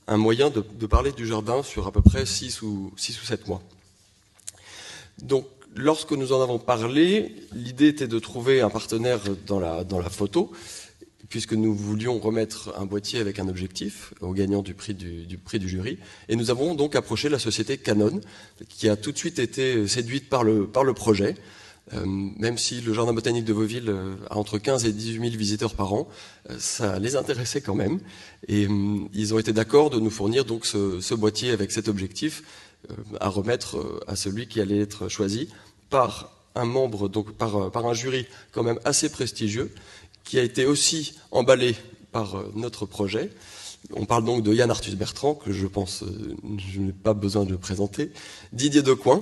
un moyen de parler du jardin sur à peu près 6 ou 7 mois. Donc, lorsque nous en avons parlé, l'idée était de trouver un partenaire dans la photo, puisque nous voulions remettre un boîtier avec un objectif au gagnant du prix du jury. Et nous avons donc approché la société Canon, qui a tout de suite été séduite par le projet. Même si le jardin botanique de Vauville a entre 15 et 18 000 visiteurs par an, ça les intéressait quand même. Et ils ont été d'accord de nous fournir donc ce boîtier avec cet objectif à remettre à celui qui allait être choisi par un membre, donc par un jury quand même assez prestigieux, qui a été aussi emballé par notre projet. On parle donc de Yann Arthus Bertrand, que je pense je n'ai pas besoin de le présenter, Didier Decoing,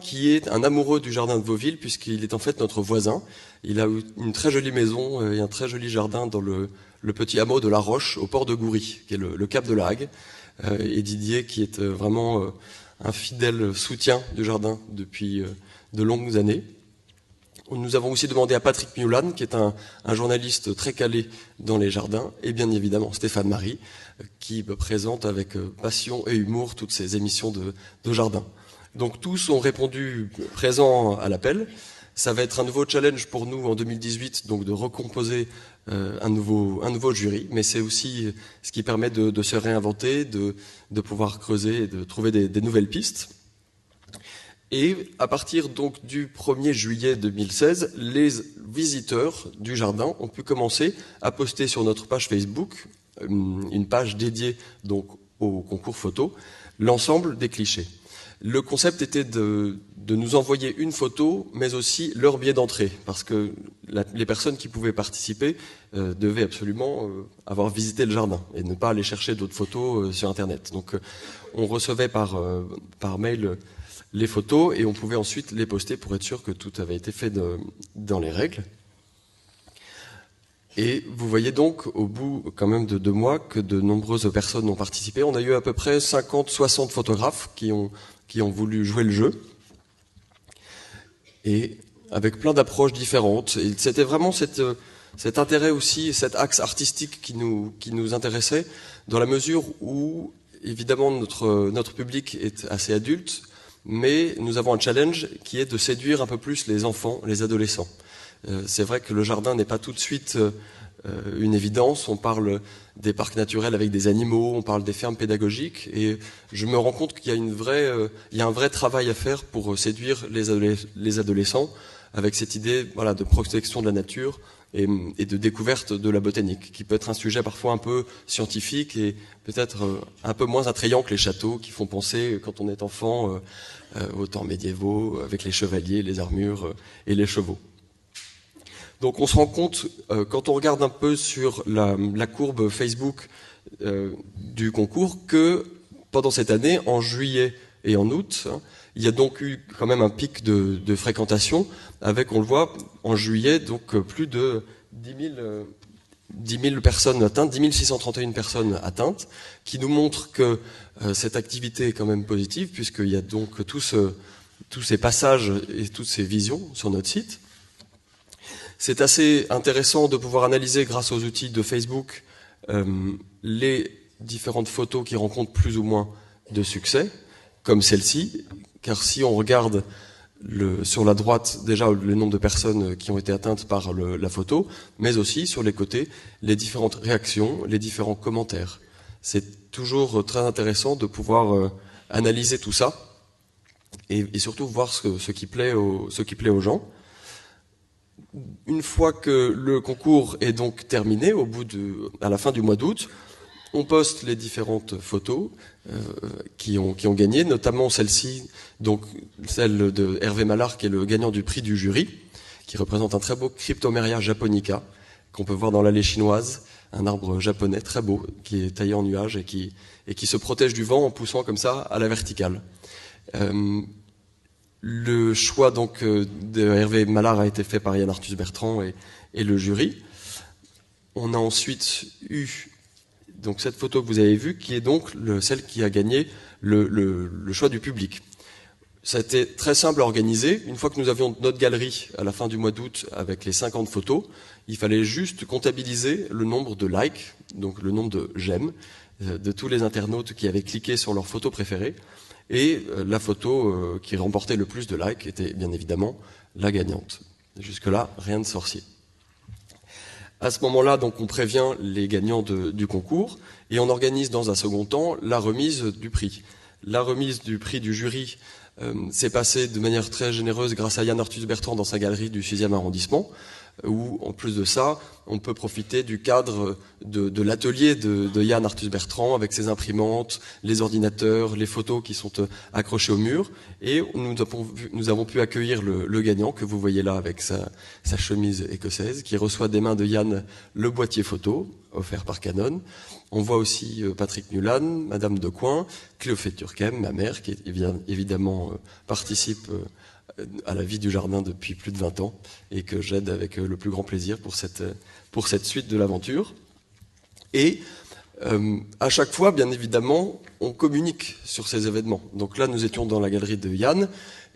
qui est un amoureux du jardin de Vauville, puisqu'il est en fait notre voisin. Il a une très jolie maison et un très joli jardin dans le petit hameau de La Roche, au port de Goury, qui est le cap de la Hague. Et Didier, qui est vraiment un fidèle soutien du jardin depuis de longues années. Nous avons aussi demandé à Patrick Mioulane, qui est un journaliste très calé dans les jardins, et bien évidemment Stéphane Marie, qui présente avec passion et humour toutes ces émissions de jardin. Donc tous ont répondu présents à l'appel. Ça va être un nouveau challenge pour nous en 2018, donc de recomposer un nouveau jury, mais c'est aussi ce qui permet de se réinventer, de pouvoir creuser et de trouver des nouvelles pistes. Et à partir donc du 1er juillet 2016, les visiteurs du jardin ont pu commencer à poster sur notre page Facebook, une page dédiée donc au concours photo, l'ensemble des clichés. Le concept était de nous envoyer une photo, mais aussi leur billet d'entrée, parce que les personnes qui pouvaient participer devaient absolument avoir visité le jardin et ne pas aller chercher d'autres photos sur Internet. Donc on recevait par mail les photos et on pouvait ensuite les poster pour être sûr que tout avait été fait dans les règles. Et vous voyez donc au bout quand même de 2 mois que de nombreuses personnes ont participé. On a eu à peu près 50-60 photographes qui ont voulu jouer le jeu, et avec plein d'approches différentes. Et c'était vraiment cet intérêt aussi, cet axe artistique qui nous intéressait, dans la mesure où, évidemment, notre public est assez adulte, mais nous avons un challenge qui est de séduire un peu plus les enfants, les adolescents. C'est vrai que le jardin n'est pas tout de suite une évidence. On parle des parcs naturels avec des animaux, on parle des fermes pédagogiques, et je me rends compte qu'il y a un vrai travail à faire pour séduire les adolescents avec cette idée voilà, de protection de la nature et de découverte de la botanique, qui peut être un sujet parfois un peu scientifique et peut-être un peu moins attrayant que les châteaux, qui font penser, quand on est enfant, aux temps médiévaux, avec les chevaliers, les armures et les chevaux. Donc on se rend compte, quand on regarde un peu sur la courbe Facebook du concours, que pendant cette année, en juillet et en août, il y a donc eu quand même un pic de fréquentation, avec, on le voit, en juillet, donc plus de 10 000 personnes atteintes, 10 631 personnes atteintes, qui nous montrent que cette activité est quand même positive, puisqu'il y a donc tous ces passages et toutes ces visions sur notre site. C'est assez intéressant de pouvoir analyser, grâce aux outils de Facebook, les différentes photos qui rencontrent plus ou moins de succès, comme celle-ci, car si on regarde sur la droite déjà le nombre de personnes qui ont été atteintes par la photo, mais aussi sur les côtés les différentes réactions, les différents commentaires. C'est toujours très intéressant de pouvoir analyser tout ça et surtout voir ce qui plaît aux gens. Une fois que le concours est donc terminé, à la fin du mois d'août, on poste les différentes photos qui ont gagné, notamment celle-ci, donc celle de Hervé Mallard, qui est le gagnant du prix du jury, qui représente un très beau Cryptomeria japonica, qu'on peut voir dans l'allée chinoise, un arbre japonais très beau, qui est taillé en nuage et qui se protège du vent en poussant comme ça à la verticale. Le choix donc de Hervé Mallard a été fait par Yann Arthus Bertrand et le jury. On a ensuite eu donc cette photo que vous avez vue, qui est donc celle qui a gagné le choix du public. Ça a été très simple à organiser. Une fois que nous avions notre galerie à la fin du mois d'août avec les 50 photos, il fallait juste comptabiliser le nombre de likes, donc le nombre de j'aime, de tous les internautes qui avaient cliqué sur leur photo préférée. Et la photo qui remportait le plus de likes était bien évidemment la gagnante. Jusque-là, rien de sorcier. À ce moment-là, donc, on prévient les gagnants du concours et on organise dans un second temps la remise du prix. La remise du prix du jury s'est passée de manière très généreuse grâce à Yann Arthus Bertrand dans sa galerie du 6e arrondissement, où, en plus de ça, on peut profiter du cadre de l'atelier de Yann Arthus Bertrand avec ses imprimantes, les ordinateurs, les photos qui sont accrochées au mur. Et nous avons pu accueillir le gagnant que vous voyez là avec sa chemise écossaise, qui reçoit des mains de Yann le boîtier photo offert par Canon. On voit aussi Patrick Mulan, Madame de Coin, Cléophée Turquem, ma mère, qui évidemment participe à la vie du jardin depuis plus de 20 ans et que j'aide avec le plus grand plaisir pour cette suite de l'aventure. Et à chaque fois, bien évidemment, on communique sur ces événements. Donc là, nous étions dans la galerie de Yann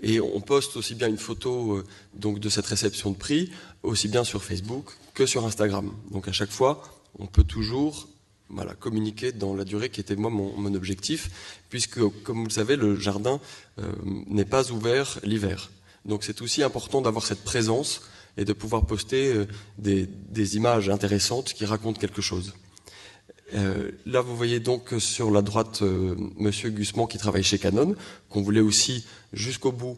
et on poste aussi bien une photo donc de cette réception de prix, aussi bien sur Facebook que sur Instagram. Donc à chaque fois, on peut toujours communiquer dans la durée qui était moi mon objectif, puisque, comme vous le savez, le jardin n'est pas ouvert l'hiver. Donc c'est aussi important d'avoir cette présence et de pouvoir poster des images intéressantes qui racontent quelque chose. Là, vous voyez donc sur la droite Monsieur Gusman qui travaille chez Canon, qu'on voulait aussi jusqu'au bout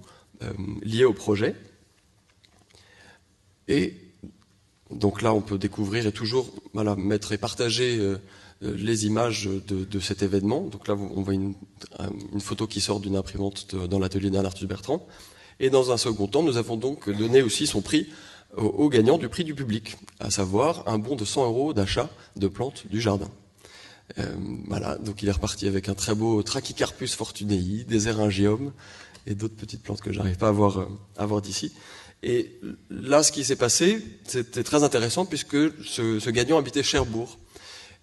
lié au projet. Et donc là, on peut découvrir et toujours mettre et partager les images de cet événement. Donc là, on voit une photo qui sort d'une imprimante dans l'atelier d'Yann Arthus Bertrand. Et dans un second temps, nous avons donc donné aussi son prix au gagnant du prix du public, à savoir un bon de 100 € d'achat de plantes du jardin. Donc il est reparti avec un très beau Trachycarpus fortunei, des Eryngium et d'autres petites plantes que j'arrive pas à voir d'ici. Et là, ce qui s'est passé, c'était très intéressant puisque ce gagnant habitait Cherbourg.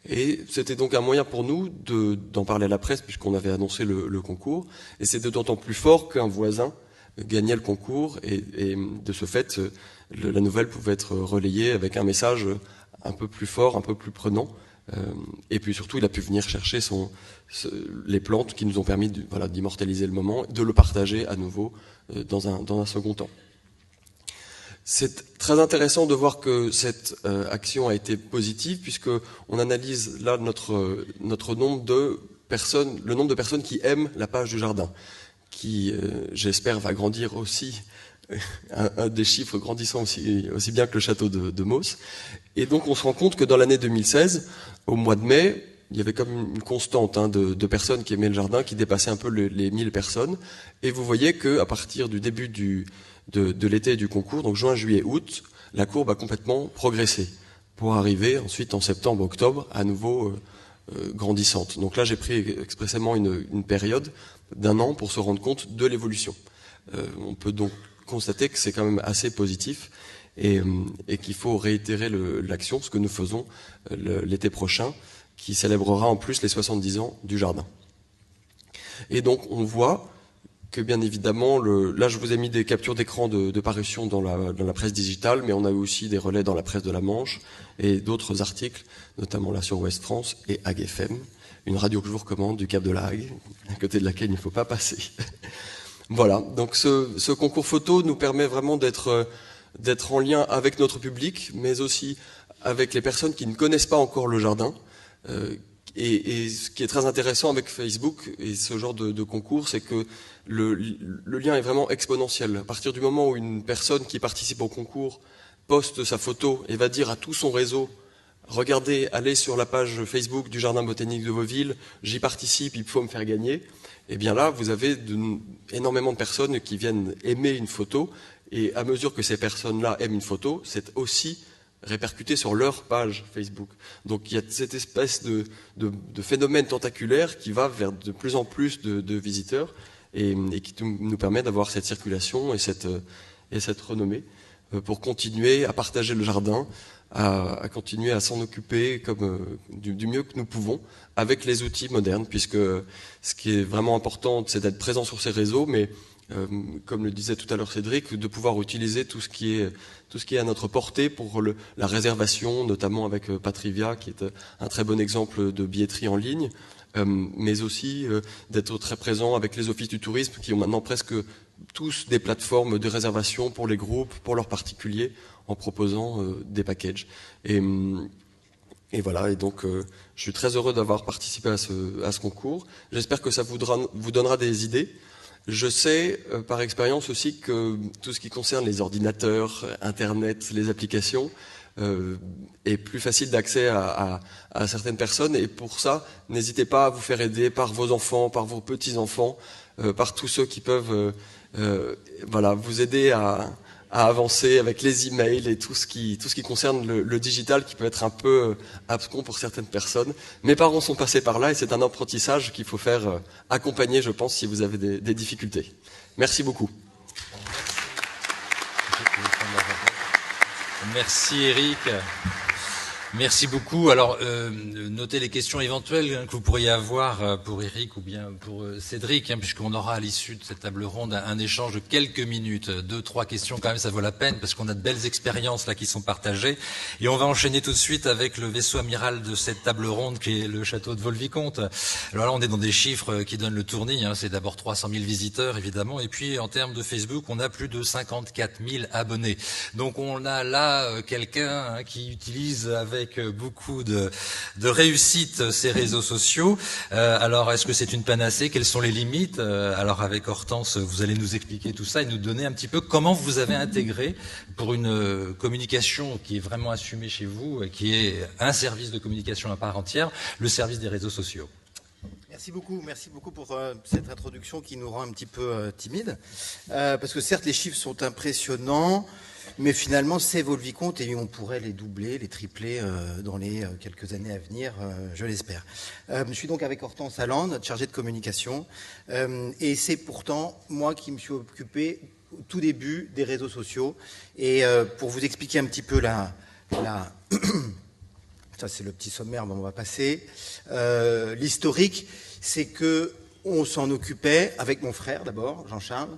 Et c'était donc un moyen pour nous d'en parler à la presse puisqu'on avait annoncé le concours. Et c'était d'autant plus fort qu'un voisin gagnait le concours et de ce fait, la nouvelle pouvait être relayée avec un message un peu plus fort, un peu plus prenant. Et puis surtout, il a pu venir chercher les plantes qui nous ont permis d'immortaliser le moment, de le partager à nouveau dans un second temps. C'est très intéressant de voir que cette action a été positive puisque on analyse là notre nombre de personnes, le nombre de personnes qui aiment la page du jardin, qui j'espère va grandir aussi un des chiffres grandissant aussi bien que le château de Mauss. Et donc on se rend compte que dans l'année 2016, au mois de mai, il y avait comme une constante de personnes qui aimaient le jardin, qui dépassait un peu les 1000 personnes. Et vous voyez qu'à partir du début de l'été et du concours, donc juin, juillet, août, la courbe a complètement progressé pour arriver ensuite en septembre, octobre, à nouveau grandissante. Donc là, j'ai pris expressément une période d'1 an pour se rendre compte de l'évolution. On peut donc constater que c'est quand même assez positif et qu'il faut réitérer l'action, ce que nous faisons l'été prochain, qui célébrera en plus les 70 ans du jardin. Et donc on voit que bien évidemment, là je vous ai mis des captures d'écran de parution dans la presse digitale, mais on a eu aussi des relais dans la presse de la Manche et d'autres articles, notamment là sur Ouest France et Hague FM, une radio que je vous recommande du Cap de la Hague, à côté de laquelle il ne faut pas passer. Voilà, donc ce concours photo nous permet vraiment d'être en lien avec notre public, mais aussi avec les personnes qui ne connaissent pas encore le jardin. Et ce qui est très intéressant avec Facebook et ce genre de concours, c'est que le lien est vraiment exponentiel. À partir du moment où une personne qui participe au concours poste sa photo et va dire à tout son réseau, regardez, allez sur la page Facebook du Jardin botanique de Vauville, j'y participe, il faut me faire gagner. Et bien là, vous avez énormément de personnes qui viennent aimer une photo, et à mesure que ces personnes-là aiment une photo, c'est aussi répercuté sur leur page Facebook. Donc il y a cette espèce de phénomène tentaculaire qui va vers de plus en plus de visiteurs et qui nous permet d'avoir cette circulation et cette renommée pour continuer à partager le jardin, à continuer à s'en occuper du mieux que nous pouvons avec les outils modernes, puisque ce qui est vraiment important, c'est d'être présent sur ces réseaux, mais comme le disait tout à l'heure Cédric, de pouvoir utiliser tout ce qui est à notre portée pour la réservation, notamment avec Patrivia, qui est un très bon exemple de billetterie en ligne, mais aussi d'être très présent avec les offices du tourisme, qui ont maintenant presque tous des plateformes de réservation pour les groupes, pour leurs particuliers, en proposant des packages. Et voilà, et donc je suis très heureux d'avoir participé à ce concours. J'espère que ça vous donnera des idées. Je sais par expérience aussi que tout ce qui concerne les ordinateurs, Internet, les applications, est plus facile d'accès à certaines personnes. Et pour ça, n'hésitez pas à vous faire aider par vos enfants, par vos petits-enfants, par tous ceux qui peuvent vous aider à avancer avec les emails et tout ce qui concerne le digital, qui peut être un peu abscon pour certaines personnes. Mes parents sont passés par là et c'est un apprentissage qu'il faut faire accompagner, je pense, si vous avez des difficultés. Merci beaucoup. Merci Eric. Merci beaucoup. Alors, notez les questions éventuelles que vous pourriez avoir pour Eric ou bien pour Cédric, puisqu'on aura à l'issue de cette table ronde un échange de quelques minutes. 2-3 questions quand même, ça vaut la peine, parce qu'on a de belles expériences là qui sont partagées. Et on va enchaîner tout de suite avec le vaisseau amiral de cette table ronde, qui est le château de Vaux-le-Vicomte. Alors là, on est dans des chiffres qui donnent le tournis. C'est d'abord 300 000 visiteurs, évidemment. Et puis, en termes de Facebook, on a plus de 54 000 abonnés. Donc, on a là quelqu'un qui utilise avec beaucoup de réussite ces réseaux sociaux. Alors, est-ce que c'est une panacée? Quelles sont les limites? Alors, avec Hortense, vous allez nous expliquer tout ça et nous donner un petit peu comment vous avez intégré, pour une communication qui est vraiment assumée chez vous, qui est un service de communication à part entière, le service des réseaux sociaux. Merci beaucoup pour cette introduction qui nous rend un petit peu timide, parce que certes les chiffres sont impressionnants, mais finalement c'est Vaux-le-Vicomte et on pourrait les doubler, les tripler dans les quelques années à venir, je l'espère. Je suis donc avec Hortense Alland, notre chargée de communication, et c'est pourtant moi qui me suis occupé au tout début des réseaux sociaux, et pour vous expliquer un petit peu ça c'est le petit sommaire, on va passer. L'historique, c'est que on s'en occupait avec mon frère d'abord, Jean-Charles,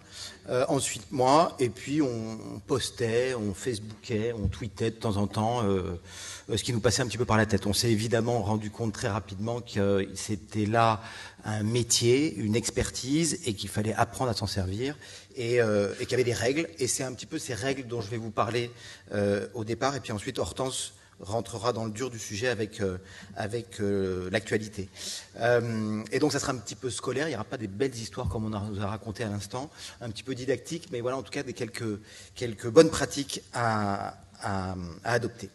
ensuite moi, et puis on postait, on facebookait, on tweetait de temps en temps ce qui nous passait un petit peu par la tête. On s'est évidemment rendu compte très rapidement que c'était là un métier, une expertise, et qu'il fallait apprendre à s'en servir, et qu'il y avait des règles, et c'est un petit peu ces règles dont je vais vous parler au départ, et puis ensuite Hortense rentrera dans le dur du sujet avec l'actualité. Et donc ça sera un petit peu scolaire, il n'y aura pas des belles histoires comme on nous a raconté à l'instant, un petit peu didactique, mais voilà en tout cas quelques bonnes pratiques à adopter.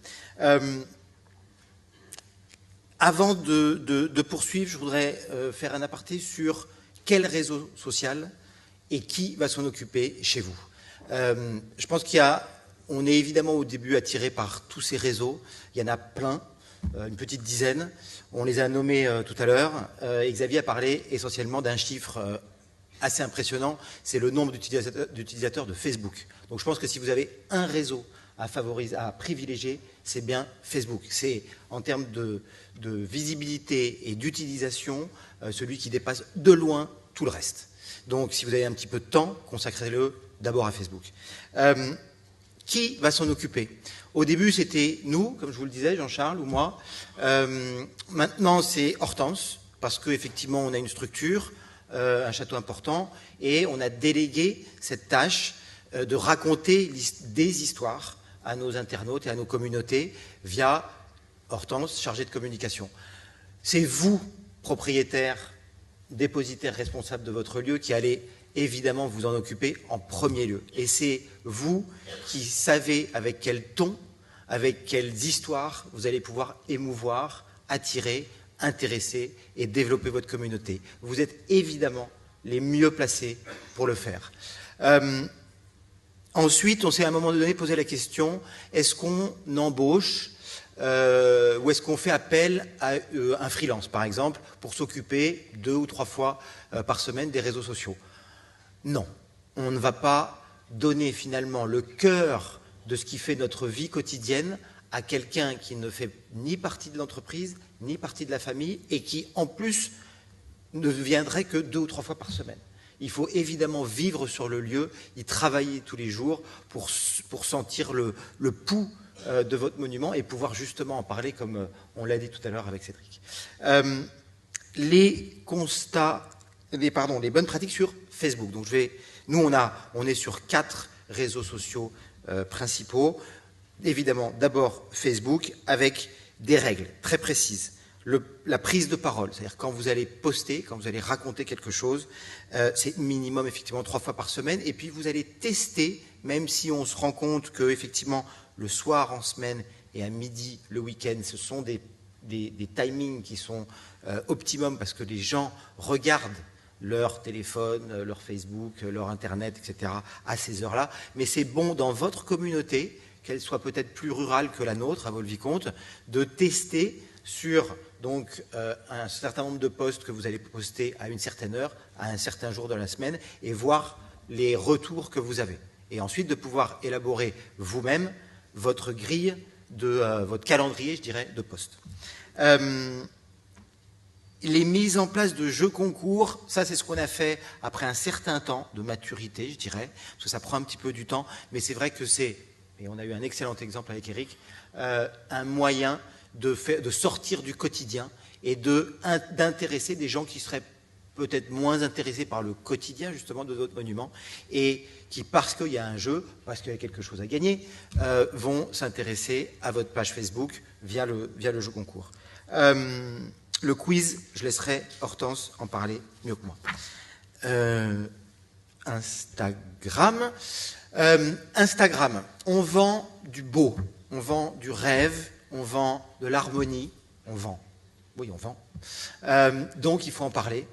Avant de poursuivre, je voudrais faire un aparté sur quel réseau social et qui va s'en occuper chez vous. Je pense on est évidemment au début attiré par tous ces réseaux. Il y en a plein, une petite dizaine. On les a nommés tout à l'heure. Et Xavier a parlé essentiellement d'un chiffre assez impressionnant. C'est le nombre d'utilisateurs de Facebook. Donc je pense que si vous avez un réseau à privilégier, c'est bien Facebook. C'est en termes de visibilité et d'utilisation, celui qui dépasse de loin tout le reste. Donc si vous avez un petit peu de temps, consacrez-le d'abord à Facebook. Qui va s'en occuper? Au début, c'était nous, comme je vous le disais, Jean-Charles ou moi. Maintenant, c'est Hortense, parce qu'effectivement, on a une structure, un château important, et on a délégué cette tâche de raconter des histoires à nos internautes et à nos communautés via Hortense, chargée de communication. C'est vous, propriétaire, dépositaire, responsable de votre lieu, qui allez évidemment vous en occuper en premier lieu. Et c'est vous qui savez avec quel ton, avec quelles histoires vous allez pouvoir émouvoir, attirer, intéresser et développer votre communauté. Vous êtes évidemment les mieux placés pour le faire. Ensuite, on s'est à un moment donné posé la question, est-ce qu'on embauche ou est-ce qu'on fait appel à un freelance, par exemple, pour s'occuper 2 ou 3 fois par semaine des réseaux sociaux? Non, on ne va pas donner finalement le cœur de ce qui fait notre vie quotidienne à quelqu'un qui ne fait ni partie de l'entreprise, ni partie de la famille, et qui en plus ne viendrait que 2 ou 3 fois par semaine. Il faut évidemment vivre sur le lieu, y travailler tous les jours pour sentir le pouls de votre monument et pouvoir justement en parler comme on l'a dit tout à l'heure avec Cédric. Les bonnes pratiques sur Facebook. Donc nous on est sur 4 réseaux sociaux principaux. Évidemment, d'abord Facebook avec des règles très précises. La prise de parole, c'est-à-dire quand vous allez poster, quand vous allez raconter quelque chose, c'est minimum effectivement 3 fois par semaine. Et puis vous allez tester, même si on se rend compte que effectivement le soir en semaine et à midi le week-end, ce sont des timings qui sont optimum parce que les gens regardent leur téléphone, leur Facebook, leur Internet, etc. à ces heures-là. Mais c'est bon dans votre communauté, qu'elle soit peut-être plus rurale que la nôtre, à Vaux-le-Vicomte, de tester sur donc, un certain nombre de posts que vous allez poster à une certaine heure, à un certain jour de la semaine, et voir les retours que vous avez. Et ensuite de pouvoir élaborer vous-même votre grille, votre calendrier, je dirais, de posts. Les mises en place de jeux concours, ça c'est ce qu'on a fait après un certain temps de maturité, je dirais, parce que ça prend un petit peu du temps, mais c'est vrai que c'est, et on a eu un excellent exemple avec Eric, un moyen de sortir du quotidien et d'intéresser des gens qui seraient peut-être moins intéressés par le quotidien justement de notre monument et qui, parce qu'il y a un jeu, parce qu'il y a quelque chose à gagner, vont s'intéresser à votre page Facebook via le jeu concours. Le quiz, je laisserai Hortense en parler mieux que moi. Instagram. Instagram, on vend du beau, on vend du rêve, on vend de l'harmonie, on vend. Donc il faut en parler,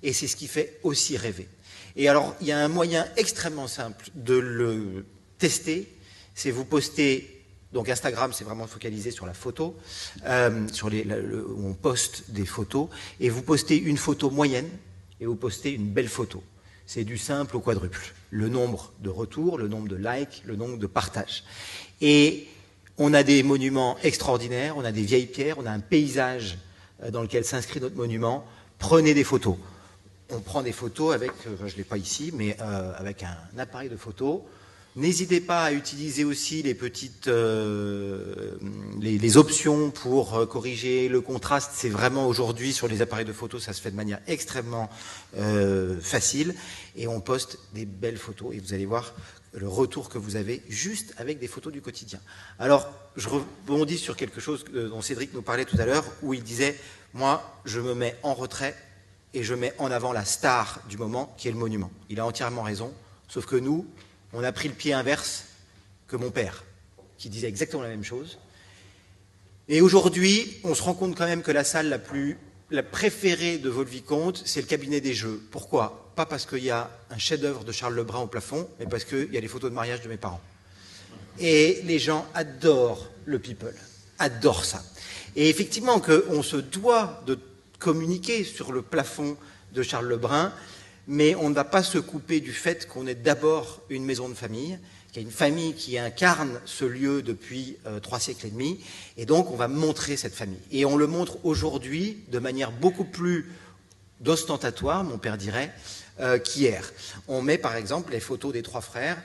et c'est ce qui fait aussi rêver. Et alors, il y a un moyen extrêmement simple de le tester, c'est vous poster. Donc Instagram, c'est vraiment focalisé sur la photo, où on poste des photos, et vous postez une photo moyenne, et vous postez une belle photo. C'est du simple au quadruple. Le nombre de retours, le nombre de likes, le nombre de partages. Et on a des monuments extraordinaires, on a des vieilles pierres, on a un paysage dans lequel s'inscrit notre monument. Prenez des photos. On prend des photos avec, je ne l'ai pas ici, mais avec un appareil de photo. N'hésitez pas à utiliser aussi les petites les options pour corriger le contraste. C'est vraiment aujourd'hui sur les appareils de photo, ça se fait de manière extrêmement facile. Et on poste des belles photos et vous allez voir le retour que vous avez juste avec des photos du quotidien. Alors, je rebondis sur quelque chose dont Cédric nous parlait tout à l'heure, où il disait, moi, je me mets en retrait et je mets en avant la star du moment, qui est le monument. Il a entièrement raison, sauf que nous, on a pris le pied inverse que mon père, qui disait exactement la même chose. Et aujourd'hui, on se rend compte quand même que la salle la préférée de Vaux-le-Vicomte, c'est le cabinet des jeux. Pourquoi? Pas parce qu'il y a un chef-d'œuvre de Charles Lebrun au plafond, mais parce qu'il y a les photos de mariage de mes parents. Et les gens adorent le people, adorent ça. Et effectivement, qu'on se doit de communiquer sur le plafond de Charles Lebrun, mais on ne va pas se couper du fait qu'on est d'abord une maison de famille, qu'il y a une famille qui incarne ce lieu depuis 3 siècles et demi, et donc on va montrer cette famille. Et on le montre aujourd'hui de manière beaucoup plus ostentatoire, mon père dirait, qu'hier. On met par exemple les photos des 3 frères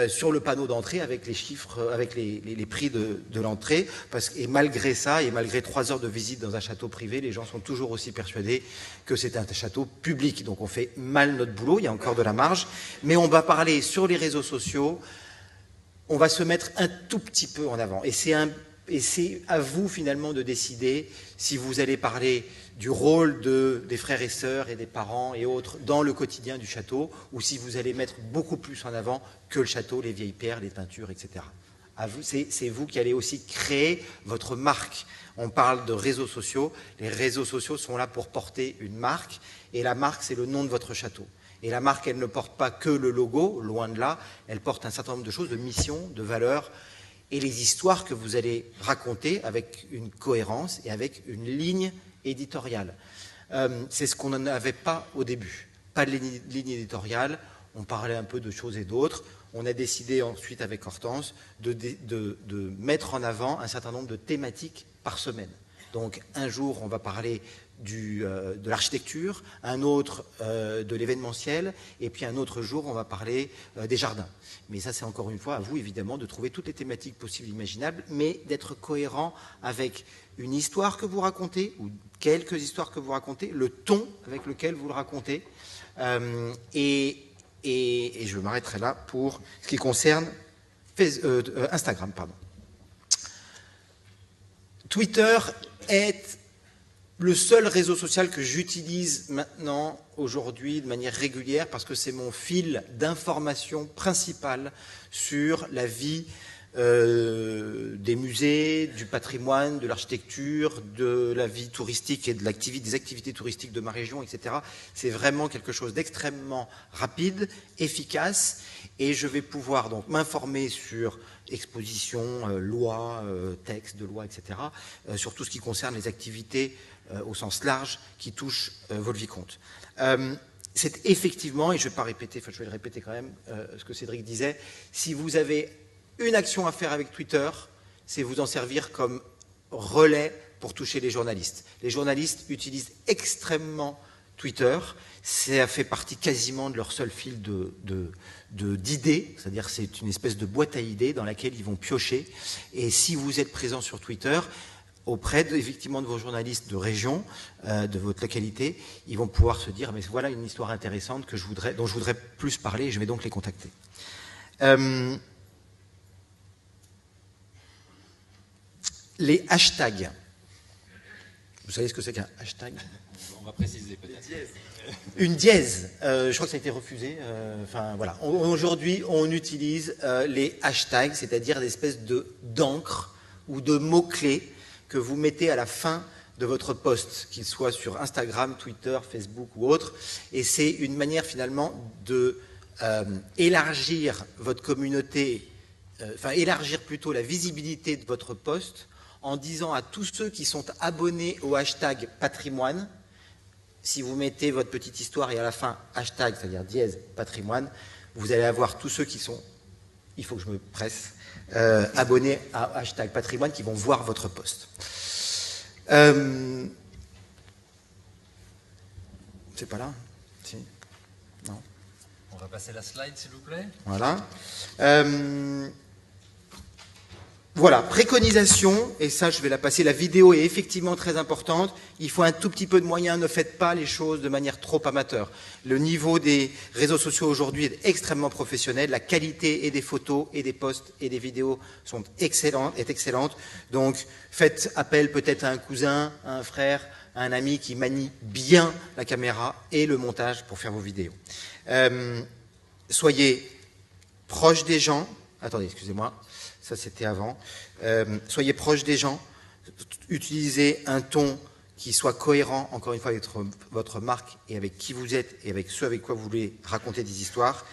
sur le panneau d'entrée avec les chiffres, avec les prix de l'entrée, et malgré ça, et malgré 3 heures de visite dans un château privé, les gens sont toujours aussi persuadés que c'est un château public. Donc on fait mal notre boulot, il y a encore de la marge, mais on va parler sur les réseaux sociaux, on va se mettre un tout petit peu en avant. Et c'est à vous finalement de décider si vous allez parler du rôle des frères et sœurs et des parents et autres dans le quotidien du château, ou si vous allez mettre beaucoup plus en avant que le château, les vieilles pierres, les peintures, etc. C'est vous qui allez aussi créer votre marque. On parle de réseaux sociaux. Les réseaux sociaux sont là pour porter une marque, et la marque, c'est le nom de votre château. Et la marque, elle ne porte pas que le logo, loin de là, elle porte un certain nombre de choses, de missions, de valeurs, et les histoires que vous allez raconter avec une cohérence et avec une ligne éditoriale. C'est ce qu'on n'avait pas au début. Pas de ligne éditoriale, on parlait un peu de choses et d'autres. On a décidé ensuite avec Hortense de mettre en avant un certain nombre de thématiques par semaine. Donc un jour, on va parler de l'architecture, un autre de l'événementiel, et puis un autre jour, on va parler des jardins. Mais ça, c'est encore une fois à vous, évidemment, de trouver toutes les thématiques possibles et imaginables, mais d'être cohérent avec une histoire que vous racontez, ou quelques histoires que vous racontez, le ton avec lequel vous le racontez, et je m'arrêterai là pour ce qui concerne Instagram. Twitter est le seul réseau social que j'utilise maintenant, aujourd'hui, de manière régulière, parce que c'est mon fil d'information principal sur la vie des musées, du patrimoine, de l'architecture, de la vie touristique et des activités touristiques de ma région, etc. C'est vraiment quelque chose d'extrêmement rapide, efficace, et je vais pouvoir donc m'informer sur expositions, lois, textes de loi, etc., sur tout ce qui concerne les activités au sens large qui touchent Vaux-le-Vicomte. C'est effectivement, et je ne vais pas répéter, je vais le répéter quand même, ce que Cédric disait, si vous avez une action à faire avec Twitter, c'est vous en servir comme relais pour toucher les journalistes. Les journalistes utilisent extrêmement Twitter, ça fait partie quasiment de leur seul fil d'idées, c'est-à-dire c'est une espèce de boîte à idées dans laquelle ils vont piocher, et si vous êtes présent sur Twitter, auprès effectivement de vos journalistes de région, de votre localité, ils vont pouvoir se dire mais voilà une histoire intéressante dont je voudrais plus parler, et je vais donc les contacter. Les hashtags. Vous savez ce que c'est qu'un hashtag? On va préciser peut-être. Une dièse. Je crois que ça a été refusé. Enfin voilà. Aujourd'hui, on utilise les hashtags, c'est-à-dire des espèces d'encre ou de mots-clés que vous mettez à la fin de votre post, qu'il soit sur Instagram, Twitter, Facebook ou autre. Et c'est une manière finalement de élargir votre communauté, élargir plutôt la visibilité de votre post en disant à tous ceux qui sont abonnés au hashtag patrimoine, si vous mettez votre petite histoire et à la fin hashtag, c'est-à-dire dièse patrimoine, vous allez avoir tous ceux qui sont, il faut que je me presse, abonnés à hashtag patrimoine qui vont voir votre post. C'est pas là? Si? Non? On va passer la slide, s'il vous plaît. Voilà. Voilà, préconisation, et ça je vais la passer, la vidéo est effectivement très importante, il faut un tout petit peu de moyens, ne faites pas les choses de manière trop amateur. Le niveau des réseaux sociaux aujourd'hui est extrêmement professionnel, la qualité et des photos et des posts et des vidéos est excellente, donc faites appel peut-être à un cousin, à un frère, à un ami qui manie bien la caméra et le montage pour faire vos vidéos. Soyez proches des gens, attendez, excusez-moi, ça c'était avant, soyez proches des gens, utilisez un ton qui soit cohérent, encore une fois, avec votre marque et avec qui vous êtes et avec ceux avec quoi vous voulez raconter des histoires.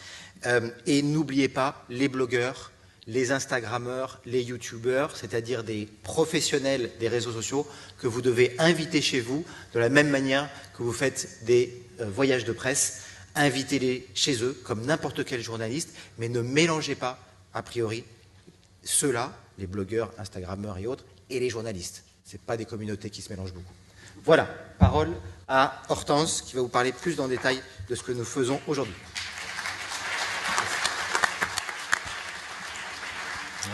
Et n'oubliez pas les blogueurs, les Instagrammeurs, les YouTubeurs, c'est-à-dire des professionnels des réseaux sociaux que vous devez inviter chez vous de la même manière que vous faites des voyages de presse. Invitez-les chez eux comme n'importe quel journaliste, mais ne mélangez pas, a priori, ceux-là, les blogueurs, Instagrammeurs et autres, et les journalistes. Ce n'est pas des communautés qui se mélangent beaucoup. Voilà, parole à Hortense qui va vous parler plus en détail de ce que nous faisons aujourd'hui.